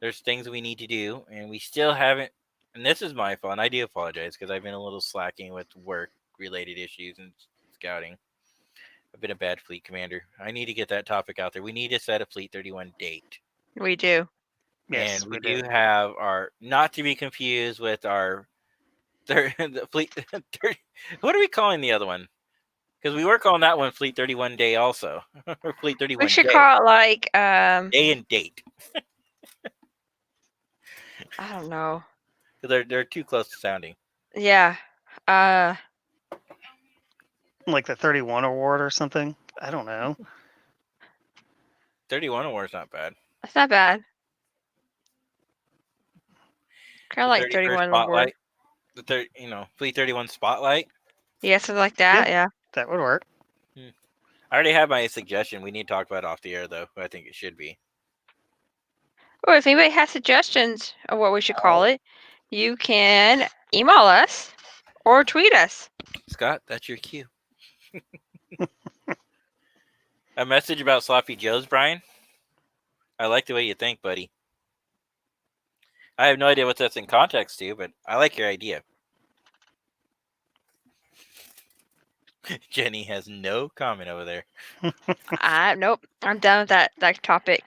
There's things we need to do, and we still haven't. And this is my fault. And I do apologize because I've been a little slacking with work related issues and scouting. I've been a bad fleet commander. I need to get that topic out there. We need to set a Fleet 31 date. We do. And Yes, we we do. do have our, not to be confused with our the fleet 30, what are we calling the other one? Because we were calling that one Fleet 31 Day also. Or Fleet We 31 should Day. call it like Day and date. I don't know. Because they're too close to sounding. Yeah. Like the 31 award or something. I don't know. 31 award's not bad. That's not bad. Kind The of like 31st 31 award. Spotlight. Fleet 31 Spotlight. Yeah, something like that. Yeah. That would work. I already have my suggestion. We need to talk about it off the air, though. I think it should be. Or if anybody has suggestions of what we should call it, you can email us or tweet us. Scott, that's your cue. A message about Sloppy Joe's, Brian? I like the way you think, buddy. I have no idea what that's in context to, but I like your idea. Jenny has no comment over there. Nope. I'm done with that topic.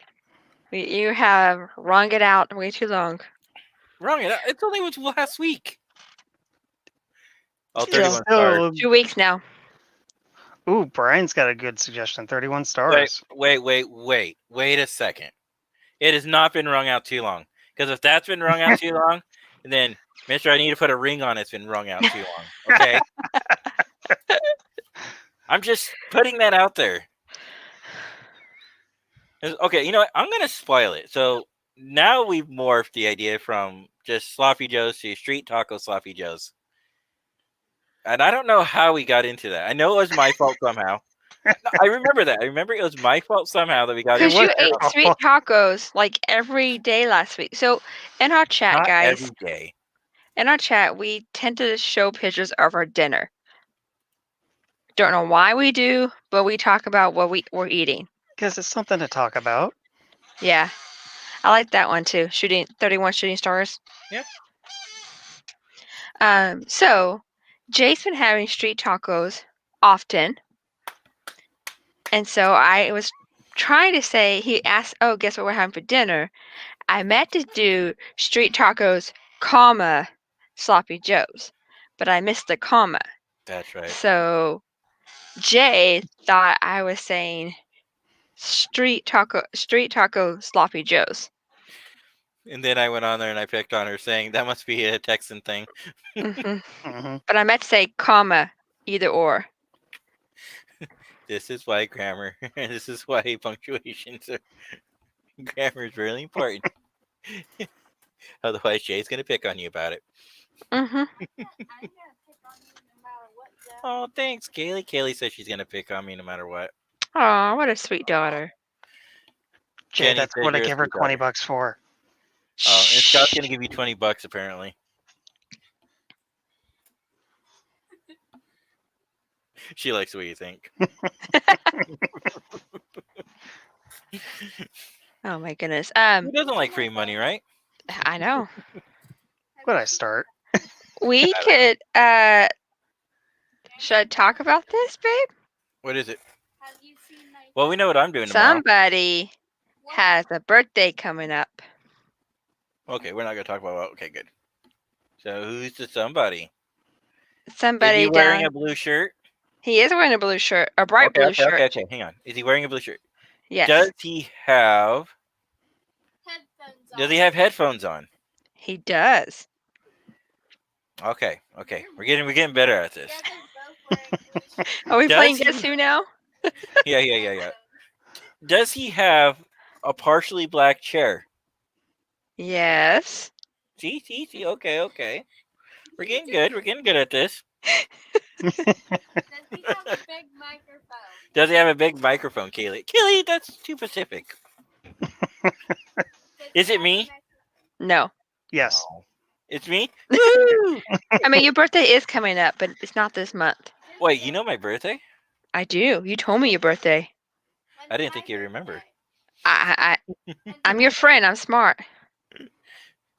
You have wrung it out way too long. Wrong. It's only was last week. Oh, Still. 31 stars. Still, 2 weeks now. ooh, Brian's got a good suggestion. 31 Wait, stars. wait a second. It has not been wrung out too long. Because if that's been wrung out too long, then Mister, I need to put a ring on it's been wrung out too long. Okay. I'm just putting that out there. Okay, you know what? I'm gonna spoil it. So now we've morphed the idea from just sloppy joes to street taco sloppy joes. And I don't know how we got into that. I know it was my fault somehow. No, I remember that. I remember it was my fault somehow that we got It Because into was you that. your ate fault. sweet tacos like every day last week. So in our chat, Not guys, every day. we tend to show pictures of our dinner. Don't know why we do, but we talk about what we're eating. Because it's something to talk about. Yeah. I like that one too. 31 shooting stars. Yep. So Jay's been having street tacos often, and so I was trying to say, he asked, "Oh, guess what we're having for dinner?" I meant to do street tacos, comma, sloppy joes, but I missed the comma. That's right. So Jay thought I was saying street taco, sloppy joes. And then I went on there and I picked on her, saying that must be a Texan thing. hmm Hmm. But I meant to say comma, either or. This is why grammar. This is why punctuations are. Grammar is really important. Otherwise, Jay's gonna pick on you about it. hmm I'm gonna pick on you no matter what, Jeff. Oh, thanks, Kaylee. Kaylee says she's gonna pick on me no matter what. Aw, what a sweet daughter. Jay, Jenny that's says what I you're a give her sweet daughter. $20 for. Oh, and Scott's gonna give you $20 apparently. She likes what you think. Oh my goodness. Who doesn't like free money, right? I know. Would I start? We I don't know. could should I talk about this, babe? What is it? Have you seen my Well, we know what I'm doing tomorrow. Somebody has a birthday coming up. Okay, we're not gonna talk about. Okay, good. So who's the somebody? Is Somebody he wearing down. a blue shirt? He is wearing a blue shirt, a bright Okay, blue okay, okay, shirt. okay. Hang on. Is he wearing a blue shirt? Yes, Does he have? headphones on? Does he have headphones on? he does. Okay, okay. We're getting better at this. Yeah, they're both wearing blue shirts. Are we Does playing he- Guess Who now? Yeah. Does he have a partially black chair? Yes. See. Okay. We're getting good. We're getting good at this. Does he have a big microphone? Does he have a big microphone, Kaylee? Kaylee, that's too specific. Does Is he it have me? a microphone? Yes. No. It's me? Woo! I mean, your birthday is coming up, but it's not this month. Wait, you know my birthday? I do. You told me your birthday. I didn't think you'd remember. I'm your friend. I'm smart.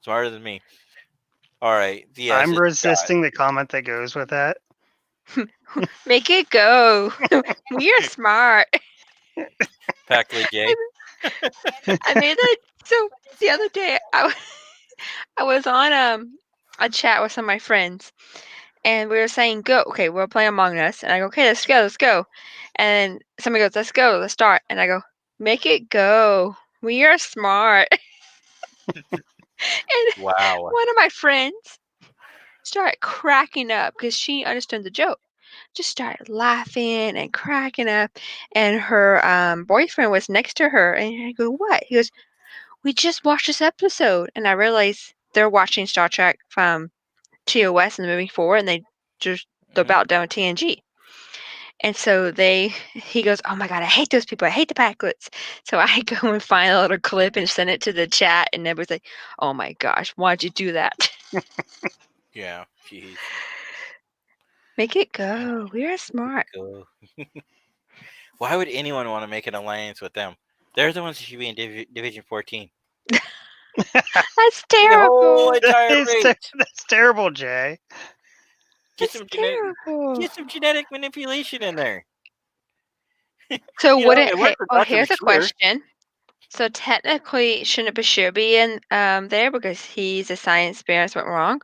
Smarter than me. All right. Yes, I'm it's Scott. resisting the comment that goes with that. Make it go. We are smart. Packly J. I made that. So the other day, I was on a chat with some of my friends, and we were saying go. Okay, we're playing Among Us, and I go, okay, let's go. And somebody goes, let's go, let's start. And I go, make it go. We are smart. And Wow. one of my friends started cracking up because she understood the joke. Just started laughing and cracking up, and her boyfriend was next to her, and I go, what? He goes, we just watched this episode, and I realized they're watching Star Trek from TOS and moving forward, and they're Mhm. about done with TNG. And so he goes, oh my god, I hate those people. I hate the Packlets. So I go and find a little clip and send it to the chat, and everybody's like, oh my gosh, why'd you do that? Yeah. Jeez. Make it go. We are smart. Go. Why would anyone want to make an alliance with them? They're the ones who should be in Division 14. That's The whole terrible. entire race. That's terrible, Jay. Get That's some terrible. genetic manipulation in there. So You know, wouldn't it worked for Dr. here's a Bashir. question. So technically, shouldn't Bashir be in there because he's a science experiment went wrong,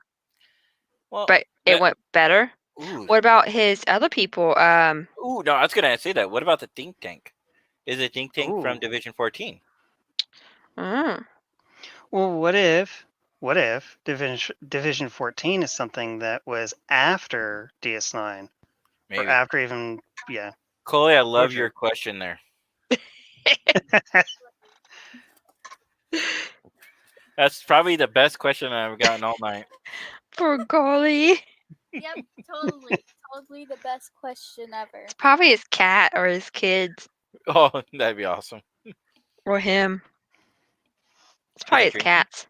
Well, but it that- went better? ooh, What about his other people? no, I was gonna say that. What about the think tank? Is a think tank from Ooh. Division 14? Mm, Well, what if Division 14 is something that was after DS9 Maybe. or after even Coley, I love Roger. your question there. That's probably the best question I've gotten all night. poor golly. Yep, totally the best question ever. It's probably his cat or his kids Oh, that'd be awesome. or him. It's He's probably not his drinking? cats.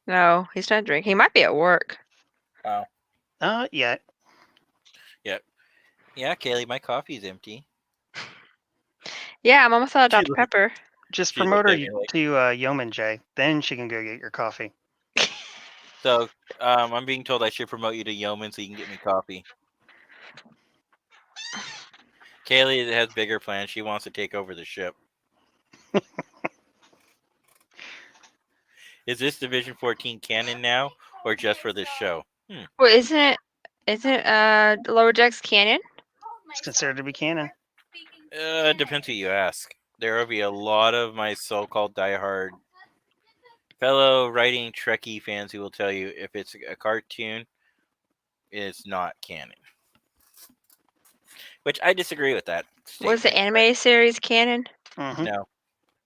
No, he's not drinking. He might be at work. Oh, Yeah. yeah, Kaylee, my coffee's empty. Yeah, I'm almost out of She Dr. look- Pepper. Just She looked promote her at me like, to Yeoman Jay. Then she can go get your coffee. so. I'm being told I should promote you to Yeoman so you can get me coffee. Kaylee has bigger plans. She wants to take over the ship. Is this Division 14 canon now, or just for this show? Well, isn't Lower Decks canon? It's considered to be canon. Depends who you ask. There will be a lot of my so-called diehard fellow writing Trekkie fans who will tell you if it's a cartoon, it's not canon. Which I disagree with that Was the statement. anime series canon? Hmm. No.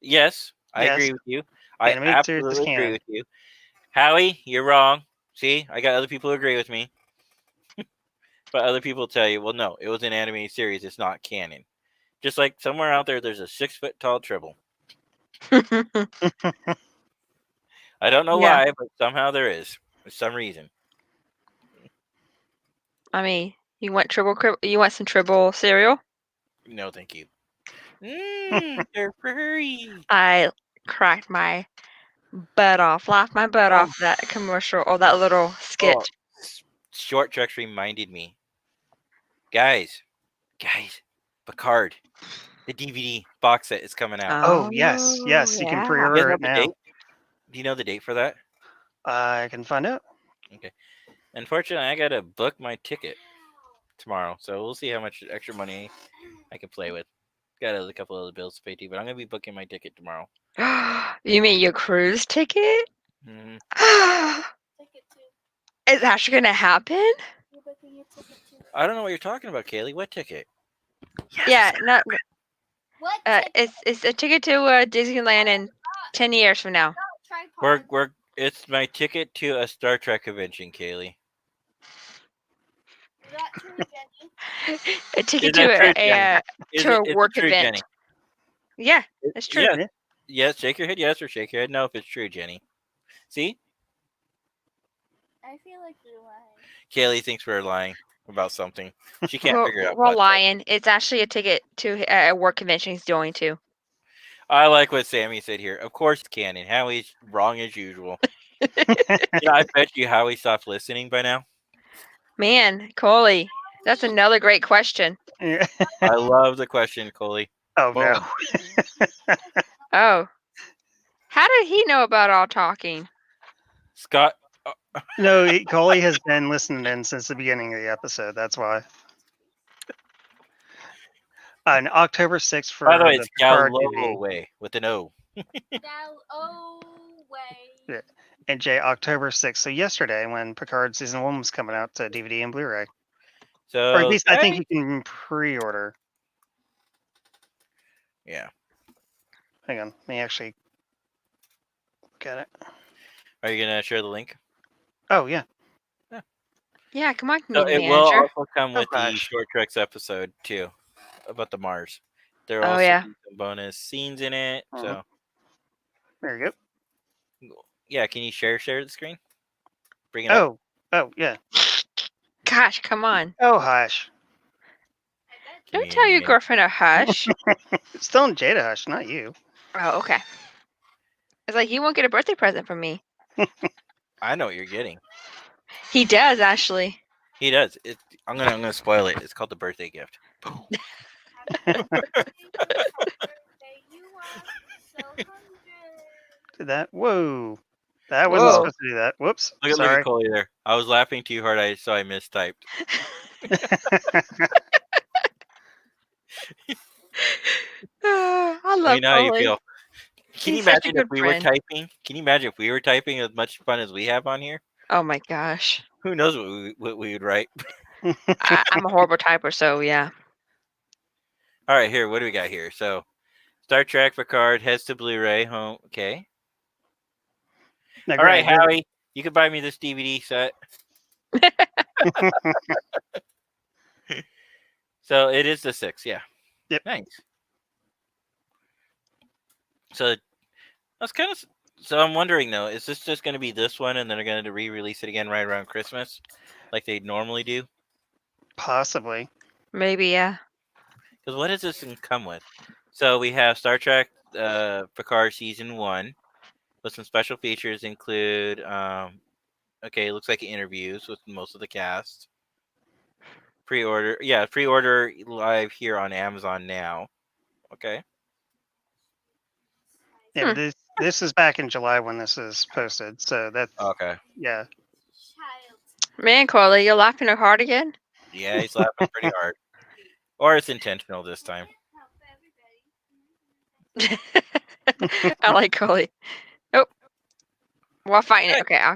Yes, I Yes. agree with you. I Animated series is absolutely agree canon. with you. Howie, you're wrong. See, I got other people who agree with me. But other people tell you, well, no, it was an anime series. It's not canon. Just like somewhere out there, there's a 6 foot tall Tribble. I don't know Yeah. why, but somehow there is. For some reason. I mean, you want some Tribble cereal? No, thank you. They're furry. I cracked my butt off, laughed my butt off that commercial or that little skit. Oh, Short Treks reminded me. Guys, Picard, the DVD box set is coming out. Oh, yes. Yes, you can yeah. You guys pre-order know it the now. date? Do you know the date for that? I can find out. Okay. Unfortunately, I gotta book my ticket tomorrow, so we'll see how much extra money I can play with. Got a couple other bills to pay too, but I'm gonna be booking my ticket tomorrow. You mean your cruise ticket? Hmm. Is actually gonna happen? I don't know what you're talking about, Kaylee. What ticket? Yeah, not. What? It's a ticket to Disneyland in 10 years from now. It's my ticket to a Star Trek convention, Kaylee. Is that true, Jenny? A ticket Is that to true, a Jenny? Is to a it work true, event. Jenny? Yeah, that's true. Yes. Yes, shake your head yes or shake your head no if it's true, Jenny. See? I feel like you're lying. Kaylee thinks we're lying about something. She can't Well, figure it out. we're what, though. lying. It's actually a ticket to a work convention he's going to. I like what Sammy said here. Of course it's canon. Howie's wrong as usual. I bet you Howie stopped listening by now. Man, Coley, that's another great question. Yeah. I love the question, Coley. Oh, Boom. no. Oh. How did he know about all talking? Scott. No, Coley has been listening in since the beginning of the episode. That's why. On October 6th for By the way, the it's Picard DVD. Galloway with an O. Way. And Jay, October 6th. So yesterday when Picard Season 1 was coming out to DVD and Blu-ray. So Or at least I think guys- you can pre-order. Yeah. Hang on. Let me actually look at it. Are you gonna share the link? Oh, yeah. Yeah, come on, So community it will manager. also come with the gosh. Short Treks episode too, about the Mars. There will Oh, also yeah. be some bonus scenes in it. So There you yeah, can you share the screen? Bring it go. up. Oh, yeah. Gosh, come on. Oh, hush. Don't tell your Community. girlfriend a hush. It's telling Jay to hush, not you. Oh, okay. It's like he won't get a birthday present from me. I know what you're getting. He does, actually. He does. I'm gonna spoil it. It's called the birthday gift. Did that? Whoa. That wasn't Whoa. supposed to do that. Whoops. Look Sorry. at Coley there. I was laughing too hard, so I mistyped. I Let love me know how you Coley. feel. Can you He's such a imagine if good we friend. were typing? Can you imagine if we were typing as much fun as we have on here? Oh my gosh. Who knows what we would write? I'm a horrible typer, so yeah. All right, here. What do we got here? So, Star Trek Picard heads to Blu-ray home. Okay. Now, All right, granted, Howie, you can buy me this DVD set. So it is the 6th, yeah. Yep. Nice. So that's kind of. So I'm wondering though, is this just going to be this one, and then they're going to re-release it again right around Christmas, like they normally do? possibly. Maybe, yeah. Because what does this thing come with? So we have Star Trek Picard season one, with some special features include okay, it looks like interviews with most of the cast. Pre-order, yeah, pre-order live here on Amazon now. Okay. Yeah, Hmm. this is back in July when this is posted, so that's Okay. yeah. Man, Carly, you're laughing so hard again? Yeah, he's laughing pretty hard, or it's intentional this time. I like Carly. Oh, we're fighting it. Hey, Okay,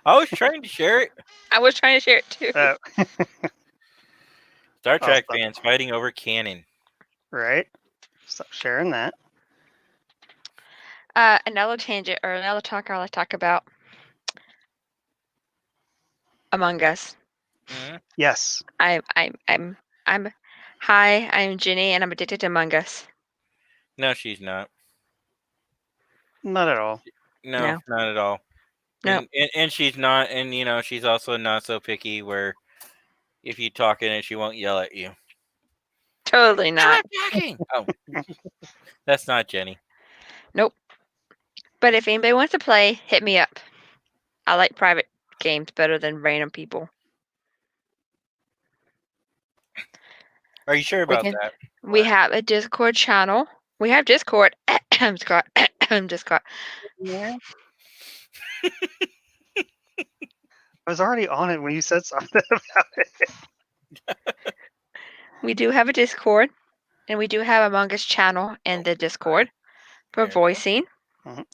I was trying to share it. I was trying to share it too. Star I'll Trek stop. fans fighting over canon. Right? Stop sharing that. Another tangent or another talk I like to talk about Among Us. Hmm. Yes. I'm hi, I'm Jenny and I'm addicted to Among Us. No, she's not. Not at all. No, No. not at all. No. And she's not, and she's also not so picky where if you talk in it, she won't yell at you. Totally not. Stop talking. Oh, that's not Jenny. Nope. But if anybody wants to play, hit me up. I like private games better than random people. Are you sure We about can that? we have a Discord channel. We have Discord. Discord. Discord. Yeah. I was already on it when you said something about it. We do have a Discord, and we do have Among Us channel in the Discord for There we go. voicing. Mhm.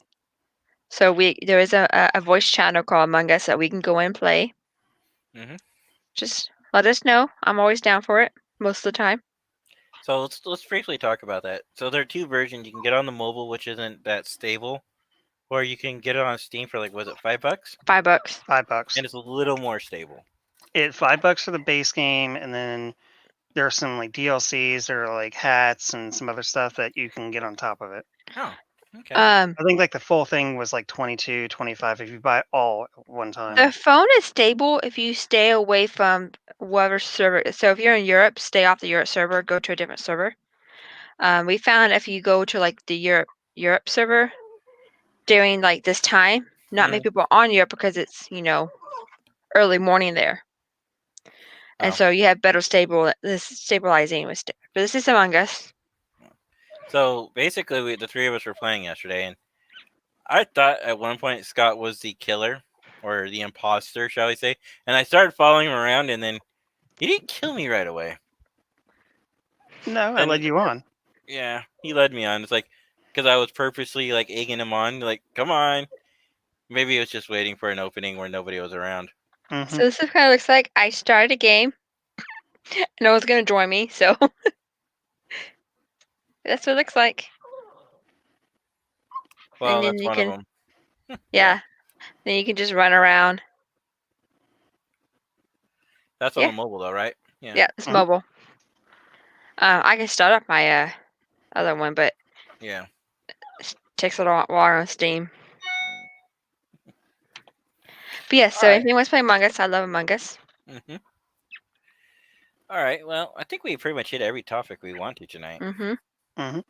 So there is a voice channel called Among Us that we can go and play. Hmm. Just let us know. I'm always down for it most of the time. So let's briefly talk about that. So there are two versions. You can get on the mobile, which isn't that stable, or you can get it on Steam for like, was it $5? $5. $5. And it's a little more stable. $5 for the base game, and then there are some like DLCs or like hats and some other stuff that you can get on top of it. Oh, okay. I think like the full thing was like 22, 25 if you buy all at one time. The phone is stable if you stay away from whatever server. So if you're in Europe, stay off the Europe server. Go to a different server. We found if you go to like the Europe server during like this time, not many Mhm. people are on Europe because it's early morning there, and Oh. so you have better stabilizing with. But this is Among Us. So basically, the three of us were playing yesterday, and I thought at one point Scott was the killer or the imposter, shall we say? And I started following him around, and then he didn't kill me right away. No, I And led you on. yeah, he led me on. It's like because I was purposely like egging him on, like, come on. Maybe he was just waiting for an opening where nobody was around. Mhm. So this is kind of looks like I started a game. No one's gonna join me, so that's what it looks like. Well, And then that's you one of can, them. yeah, then you can just run around. That's on Yeah, the mobile though, right? Yeah. yeah, it's Mhm. mobile. I can start up my other one, but Yeah. it takes a lot while on Steam. But yeah, so All if right. anyone wants to play Among Us, I love Among Us. Mm-hmm. All right. Well, I think we pretty much hit every topic we wanted tonight, Mhm. Mhm.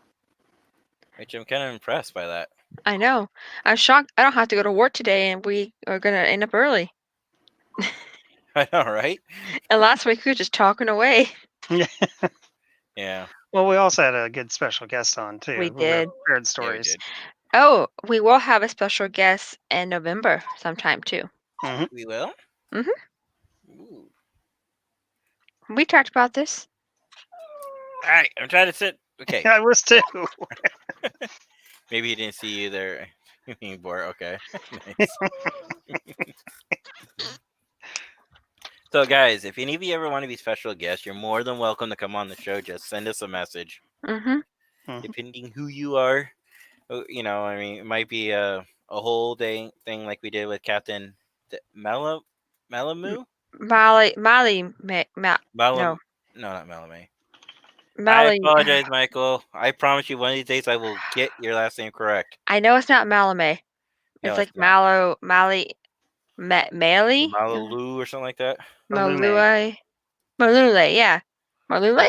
which I'm kind of impressed by that. I know. I'm shocked. I don't have to go to work today, and we are gonna end up early. I know, right? And last week we were just talking away. Yeah. Well, we also had a good special guest on too. We who did. Shared Yeah, we stories. did. Oh, we will have a special guest in November sometime too. Mhm. We will. Mhm. Ooh. We talked about this. All right. I'm trying to sit. Okay. I was too. Maybe he didn't see you there. Bored. Okay. Nice. So, guys, if any of you ever want to be special guests, you're more than welcome to come on the show. Just send us a message. Mhm. Mhm. Depending who you are, I mean, it might be a whole day thing like we did with Captain Malamu. Molly, Malam. no, No, not Malame. I Molly. apologize, Michael. I promise you, one of these days I will get your last name correct. I know it's not Malame. No, It's it's like not. Mali, Malalu or something like that. Malume. Malule, yeah, Malule, Yeah,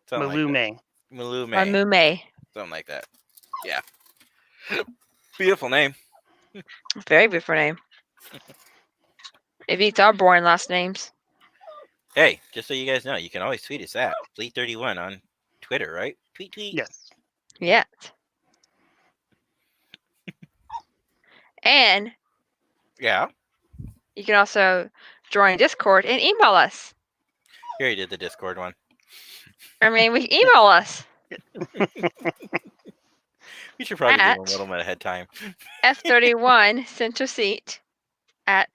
something like that. Malume. Malume. Mamume. something like that. Yeah, beautiful name. Very beautiful name. It beats our boring last names. Hey, just so you guys know, you can always tweet us at Fleet31 on Twitter, right? Tweet tweet. Yes. Yeah. And Yeah, you can also join Discord and email us. you already did the Discord one. I mean, we email us We should probably give them a at little bit ahead time. F31 Central Seat at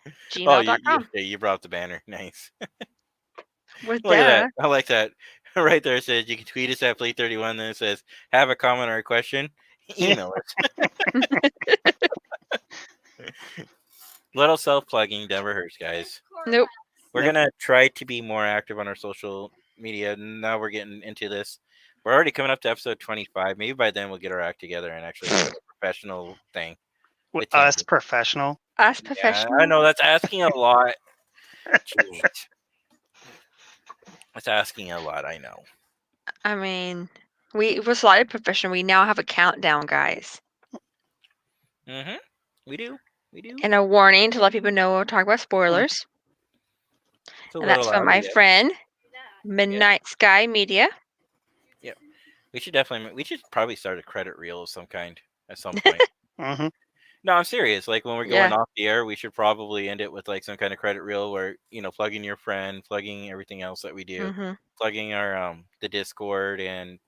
Oh, you gmail.com. okay, you brought up the banner. Nice. With Look at that. that, I like that. Right there it says you can tweet us at Fleet31. Then it says have a comment or a question. Email us. Little self plugging never hurts, guys. nope. We're Nope. gonna try to be more active on our social media. Now we're getting into this. We're already coming up to episode 25. Maybe by then we'll get our act together and actually start a professional thing. with Us Tandy. professional. Us Yeah, professional. I know that's asking a lot. Jeez. That's asking a lot, I know. I mean, we were slightly professional. We now have a countdown, guys. Mm-hmm. We do. We do. And a warning to let people know we'll talk about spoilers. It's a And that's little from louder, my yeah. friend, Midnight Sky Media. Yep. We should probably start a credit reel of some kind at some point. Hmm. No, I'm serious. Like when we're going Yeah. off the air, we should probably end it with like some kind of credit reel where, plugging your friend, plugging everything else that we do, Mm-hmm. plugging our the Discord and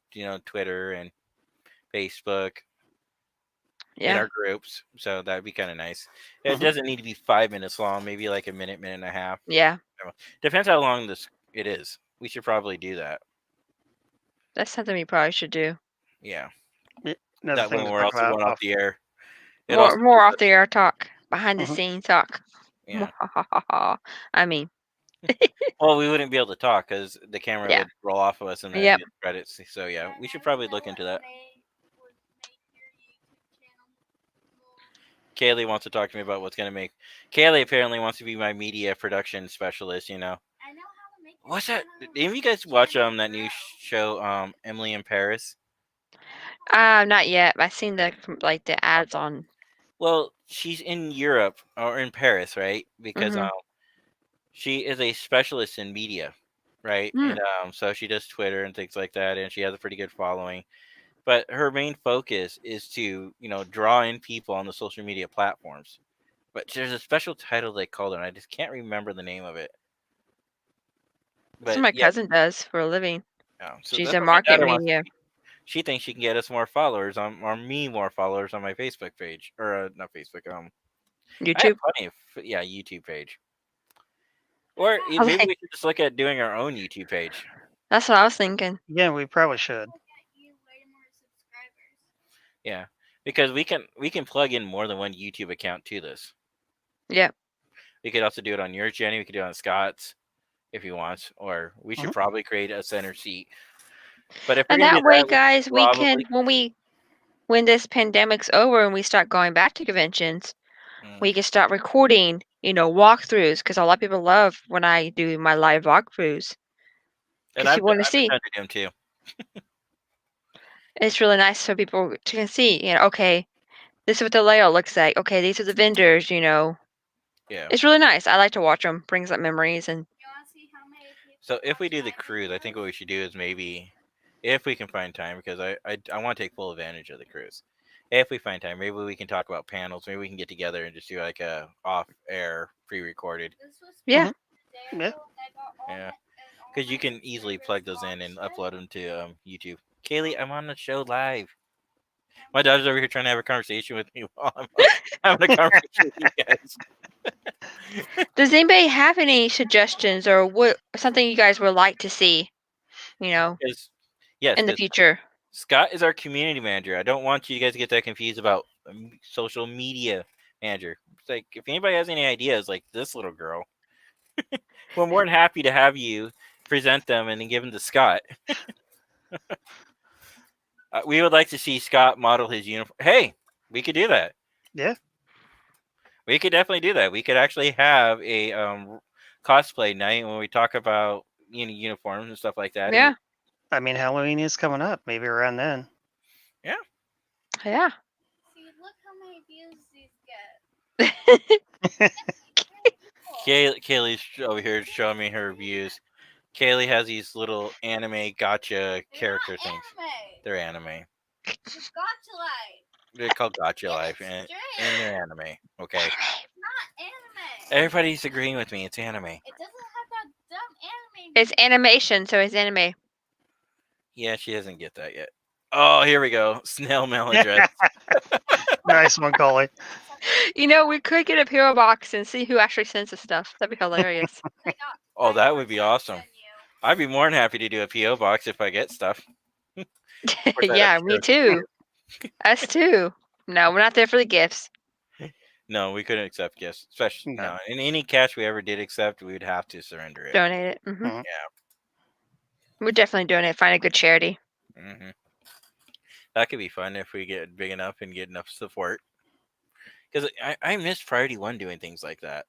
Twitter and Facebook in Yeah. our groups. So that'd be kind of nice. It Mhm. doesn't need to be 5 minutes long, maybe like a minute, minute and a half. Yeah. Depends how long it is. We should probably do that. That's something we probably should do. Yeah. Another That thing when to we're talk also about going off off. the air. It More also more gives off us- the air talk. Behind the Mhm. scenes talk. yeah. I mean, Well, we wouldn't be able to talk because the camera yeah. would roll off of us and then Yep. do the credits. So yeah, we should probably look into that. Kaylee wants to talk to me about what's gonna make. Kaylee apparently wants to be my media production specialist. What's that? Did you guys watch that new show Emily in Paris? Not yet. I've seen the ads on. Well, she's in Europe or in Paris, right? Because Mhm. she is a specialist in media, right? Mm. And so she does Twitter and things like that, and she has a pretty good following. But her main focus is to draw in people on the social media platforms. But there's a special title they called it, and I just can't remember the name of it. That's what But my yeah, cousin does for a living. so She's that's in what my market daughter wants to media. be. She thinks she can get us more followers or me more followers on my Facebook page, or not Facebook. I have YouTube. plenty of YouTube page. Or I maybe like. we should just look at doing our own YouTube page. That's what I was thinking. Yeah, we probably should. Yeah, because we can plug in more than one YouTube account to this. Yep. We could also do it on yours, Jenny. We could do it on Scott's if you want, or we should probably create a center seat. But if we're And gonna do that way, that, we guys, we can probably when this pandemic's over and we start going back to conventions, we can start recording, walkthroughs because a lot of people love when I do my live walkthroughs and because people want to I've see. been trying to do them too. It's really nice so people can see. Okay, this is what the layout looks like. Okay, these are the vendors. Yeah. It's really nice. I like to watch them. Brings up memories and So if we do the cruise, I think what we should do is maybe, if we can find time, because I want to take full advantage of the cruise. If we find time, maybe we can talk about panels. Maybe we can get together and just do like a off-air, pre-recorded. yeah. Yeah. Yeah, because you can easily plug those in and upload them to YouTube. Kaylee, I'm on the show live. My daughter's over here trying to have a conversation with me while I'm having a conversation with you guys. Does anybody have any suggestions or what something you guys would like to see? Yes, yes, In the because future. Scott is our community manager. I don't want you guys to get that confused about social media manager. It's like if anybody has any ideas, like this little girl, we're more than happy to have you present them and then give them to Scott. We would like to see Scott model his uniform. Hey, we could do that. Yeah. We could definitely do that. We could actually have a cosplay night when we talk about uniforms and stuff like that. Yeah. I mean, Halloween is coming up. Maybe around then. Yeah. Yeah. See, look how many views these get. Kaylee's over here showing me her reviews. Kaylee has these little anime gotcha character things. Anime. They're anime. It's gotcha life. They're called gotcha And life, it's and straight. they're anime. Okay. Not anime. Everybody's agreeing with me. It's anime. It doesn't have that dumb anime. It's animation, so it's anime. Yeah, she doesn't get that yet. Oh, here we go. Snail mail Yeah. address. Nice one, Coley. You know, we could get a PO box and see who actually sends us stuff. That'd be hilarious. Oh, that would be awesome. I'd be more than happy to do a PO box if I get stuff. Of course, I'd have Yeah, to me show it too. Us too. No, we're not there for the gifts. No, we couldn't accept gifts. Especially No. no. In any cash we ever did accept, we would have to surrender it. Donate it. Mhm. We'd definitely donate. Find a good charity. Hmm. That could be fun if we get big enough and get enough support. Because I miss Priority One doing things like that.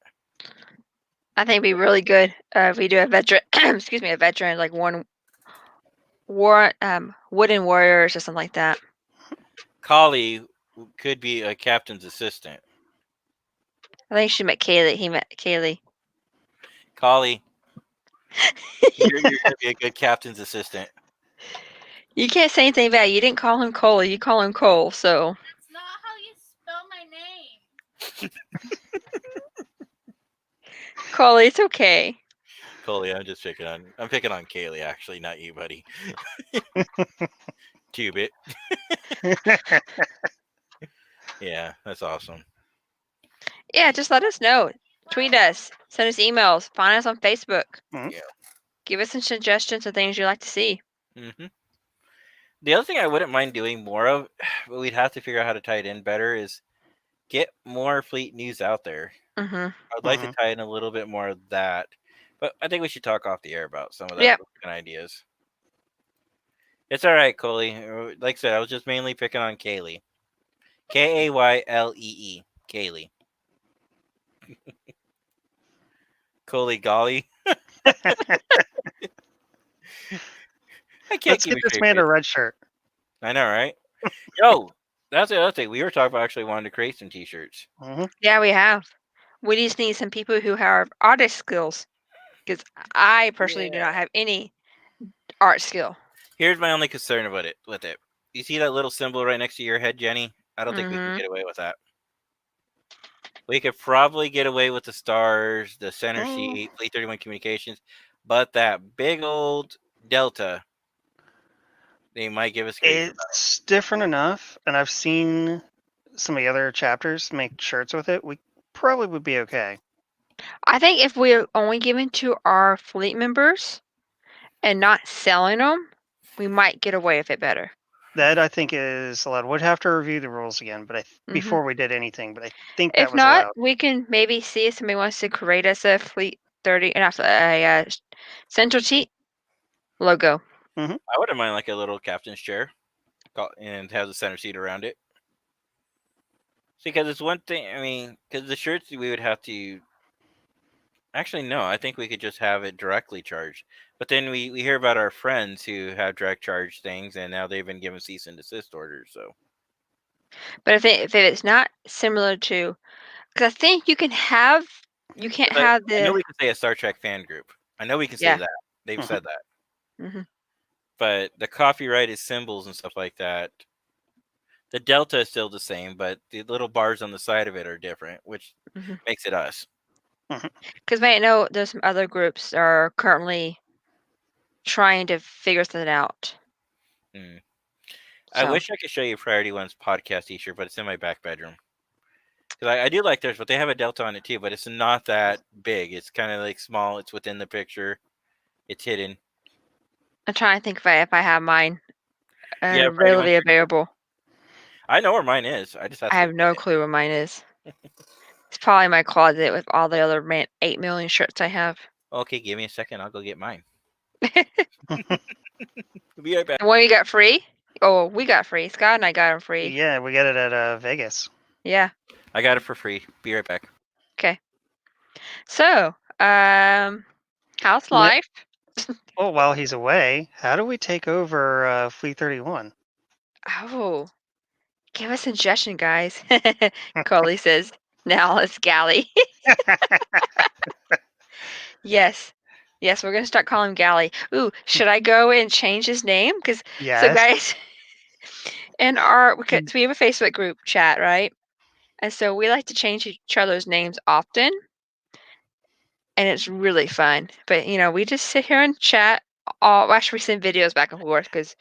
I think it'd be really good if we do a veteran. Excuse me, a veteran like one wooden warriors or something like that. Collie could be a captain's assistant. I think she met Kaylee. He met Kaylee. Collie, you're going to be a good captain's assistant. You can't say anything bad. You didn't call him Cole. You call him Cole. So That's not how you spell my name. Cole, it's okay. Coley, I'm picking on Kaylee actually, not you, buddy. Cubit. Yeah, that's awesome. Yeah, just let us know. Tweet us. Send us emails. Find us on Facebook. Mhm. Yeah. Give us some suggestions of things you'd like to see. Hmm. The other thing I wouldn't mind doing more of, but we'd have to figure out how to tie it in better, is get more fleet news out there. Mm-hmm. I'd like to Mhm. tie in a little bit more of that, but I think we should talk off the air about some of that Yep. kind of ideas. It's all right, Coley. Like I said, I was just mainly picking on Kaylee. Kaylee. Kaylee. Coley Golly. I can't Let's keep get a this straight man a face. red shirt. I know, right? Yo, that's the other thing. We were talking about actually wanting to create some T-shirts. Mhm. Yeah, we have. We just need some people who have artist skills. Because I personally do not have any art skill. Here's my only concern about it. With it, you see that little symbol right next to your head, Jenny? I don't think we can Mhm. get away with that. We could probably get away with the stars, the center Mm. seat, Fleet 31 Communications, but that big old Delta, they might give us grief about. It's different enough, and I've seen some of the other chapters make shirts with it. We probably would be okay. I think if we're only giving to our fleet members and not selling them, we might get away with it better. That I think is allowed. Would have to review the rules again, but before we did anything. But I think that If was not, allowed. we can maybe see if somebody wants to create us a Fleet 30 and a Central Seat logo. I wouldn't mind like a little captain's chair, and have the center seat around it. See, because it's one thing. I mean, because the shirts we would have to. Actually, no. I think we could just have it directly charged. But then we hear about our friends who have direct charge things, and now they've been given cease and desist orders. So But if it's not similar to, because I think you can't have I know the we can say a Star Trek fan group. I know we can say yeah. that. They've Mhm. said that. Hmm. But the copyrighted symbols and stuff like that, the delta is still the same, but the little bars on the side of it are different, which makes it us. Because I know there's some other groups that are currently trying to figure something out. Mm. I So wish I could show you Priority One's podcast T-shirt, but it's in my back bedroom. Because I do like theirs, but they have a delta on it too, but it's not that big. It's kind of like small. It's within the picture. It's hidden. I'm trying to think if I have mine Yeah, Priority One. readily available. I know where mine is. I just have I to have go no get clue where mine is. It's probably in my closet with all the other 8 million shirts I have. it. Okay, give me a second. I'll go get mine. Be right back. The one you got free? Oh, we got free. Scott and I got them free. Yeah, we got it at Vegas. Yeah. I got it for free. Be right back. Okay. So, how's Ne- life? Well, while he's away, how do we take over Fleet 31? Oh, give us a suggestion, guys. Coley says, now it's Galley. Yes. Yes, we're going to start calling him Galley. Ooh, should I go and change his name? So Yes. guys, because we have a Facebook group chat, right? And so we like to change each other's names often. And it's really fun. But, we just sit here and chat. Actually, we send videos back and forth because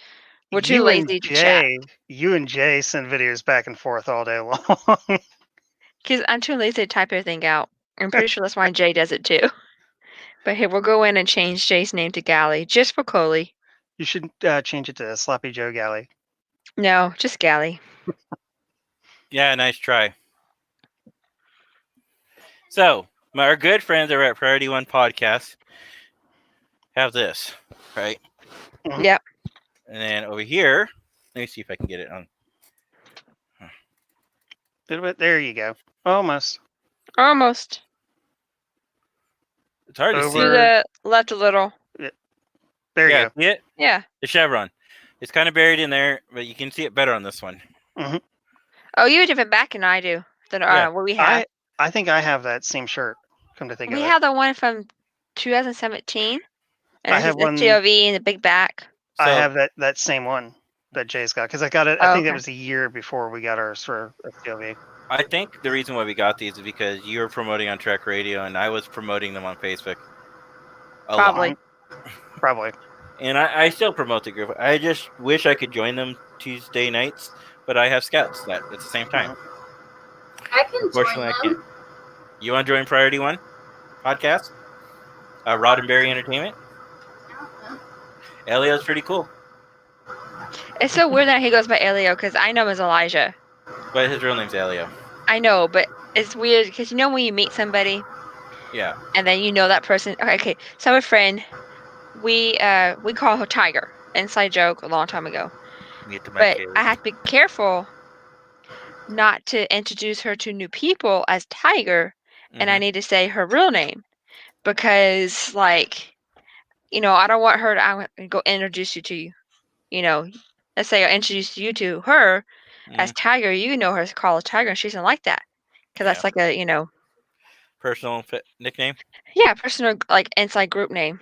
we're too lazy to chat. You and Jay send videos back and forth all day long. Because I'm too lazy to type everything out. I'm pretty sure that's why Jay does it too. But here, we'll go in and change Jay's name to Galley, just for Coley. You should change it to Sloppy Joe Galley. No, just Galley. Yeah, nice try. So, our good friends over at Priority One Podcast have this, right? Mhm. Yep. And then over here, let me see if I can get it on. There you go. Almost. Almost. It's hard to To see. the left a little. There Yeah, you go. see it? Yeah. The chevron. It's kind of buried in there, but you can see it better on this one. Mhm. Oh, you have a different back than I do. Than Yeah. what we have. I think I have that same shirt. Come to think We of it, have the one from 2017. And I it says have one. STOV in the big back. I So have that same one that Jay's got because I got it. I Oh, think that okay. was a year before we got ours for STLV. I think the reason why we got these is because you were promoting on Trek Radio and I was promoting them on Facebook. A Probably. lot. Probably. And I still promote the group. I just wish I could join them Tuesday nights, but I have scouts that at the same time. I can join Unfortunately, I can't. them. You want to join Priority One podcast? Rod and Barry Entertainment. Elio's pretty cool, It's so weird that he goes by Elio because I know him as Elijah. but his real name's Elio. I know, but it's weird because when you meet somebody Yeah. and then you know that person. Okay. So I have a friend. We call her Tiger. Inside joke a long time ago. Meet the But I have to be careful not to introduce her to new people as Tiger, and I need to say her real name because, I don't want her to. I'm gonna go introduce you to let's say I introduce you to her as Tiger. You know her as called Tiger, and she doesn't like that because that's like a personal nickname. yeah, personal inside group name.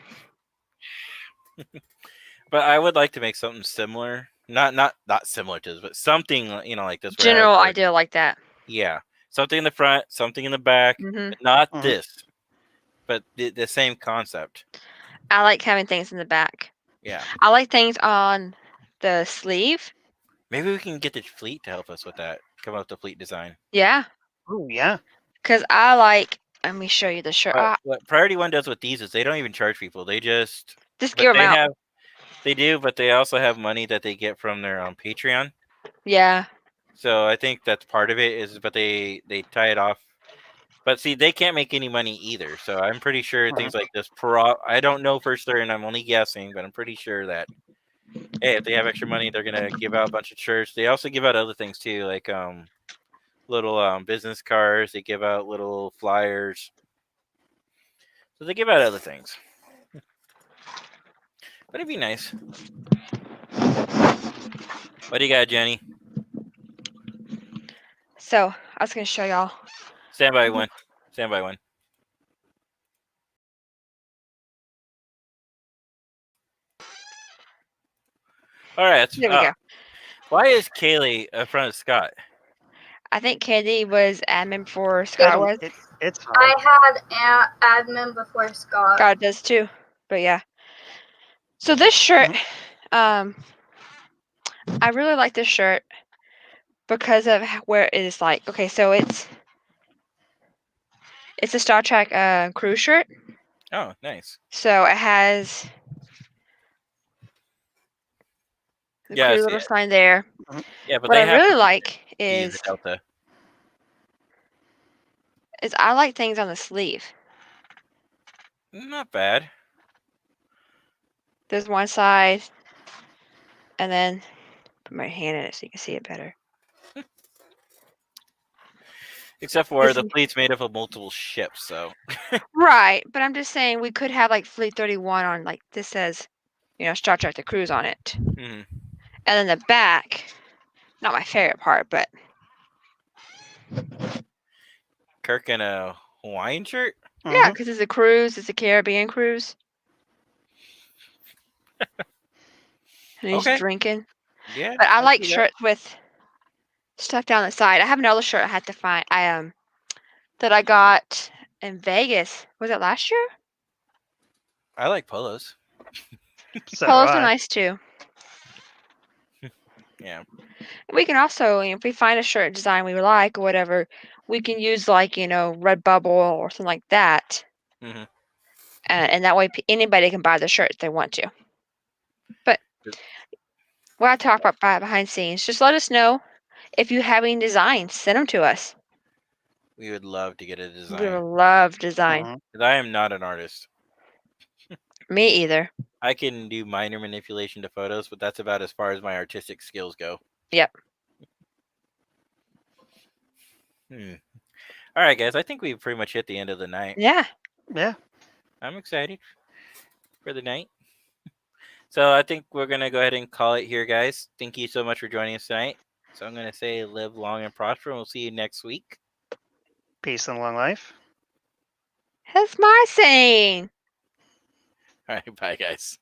But I would like to make something similar. Not similar to this, but something like this. Where General idea like that. Yeah, something in the front, something in the back. Mhm. Not this, but the same concept. I like having things in the back. Yeah. I like things on the sleeve. Maybe we can get the fleet to help us with that. Come up with the fleet design. Yeah, Oh yeah. because I like. Let me show you the shirt. What Priority One does with these is they don't even charge people. They just Just give them out. They do, but they also have money that they get from their Patreon. Yeah. So I think that's part of it. But they tie it off. But see, they can't make any money either. So I'm pretty sure things like this. I don't know for sure, and I'm only guessing, but I'm pretty sure that hey, if they have extra money, they're gonna give out a bunch of shirts. They also give out other things too, like little business cards. They give out little flyers. So they give out other things. But it'd be nice. What do you got, Jenny? So I was gonna show y'all. Stand by one. Stand by one. All right. There we go. Why is Kaylee in front of Scott? I think Candy was admin before Scott was. It's fine. I had admin before Scott. God does too, but yeah. So this shirt, I really like this shirt because of where it is like. Okay, so it's a Star Trek crew shirt. Oh, nice. So it has the crew little sign there. Yeah, but what I really like is Delta. I like things on the sleeve. Not bad. There's one side, and then put my hand in it so you can see it better. Except for This the is- fleet's made up of multiple ships, so Right, but I'm just saying we could have like Fleet 31 on like this says, Star Trek: The Cruise on it, mhm. and then the back. Not my favorite part, but Kirk in a Hawaiian shirt. yeah, Mhm. because it's a cruise, it's a Caribbean cruise, and he's Okay, drinking. yeah, But I I like see that. shirts with stuff down the side. I have another shirt I had to find. That I got in Vegas. Was it last year? I like polos. So do Polos are I. nice too. Yeah. We can also, if we find a shirt design we like or whatever, we can use like Redbubble or something like that, hmm and that way anybody can buy the shirt if they want to. But what I talk about behind scenes, just let us know if you have any designs. Send them to us. We would love to get a We design. would love design. Mhm. 'Cause I am not an artist. Me either. I can do minor manipulation to photos, but that's about as far as my artistic skills go. Yep. Hmm. All right, guys. I think we've pretty much hit the end of the night. Yeah. Yeah. I'm excited for the night. So I think we're gonna go ahead and call it here, guys. Thank you so much for joining us tonight. So I'm gonna say live long and prosper, and we'll see you next week. Peace and long life. That's my saying. All right, bye, guys.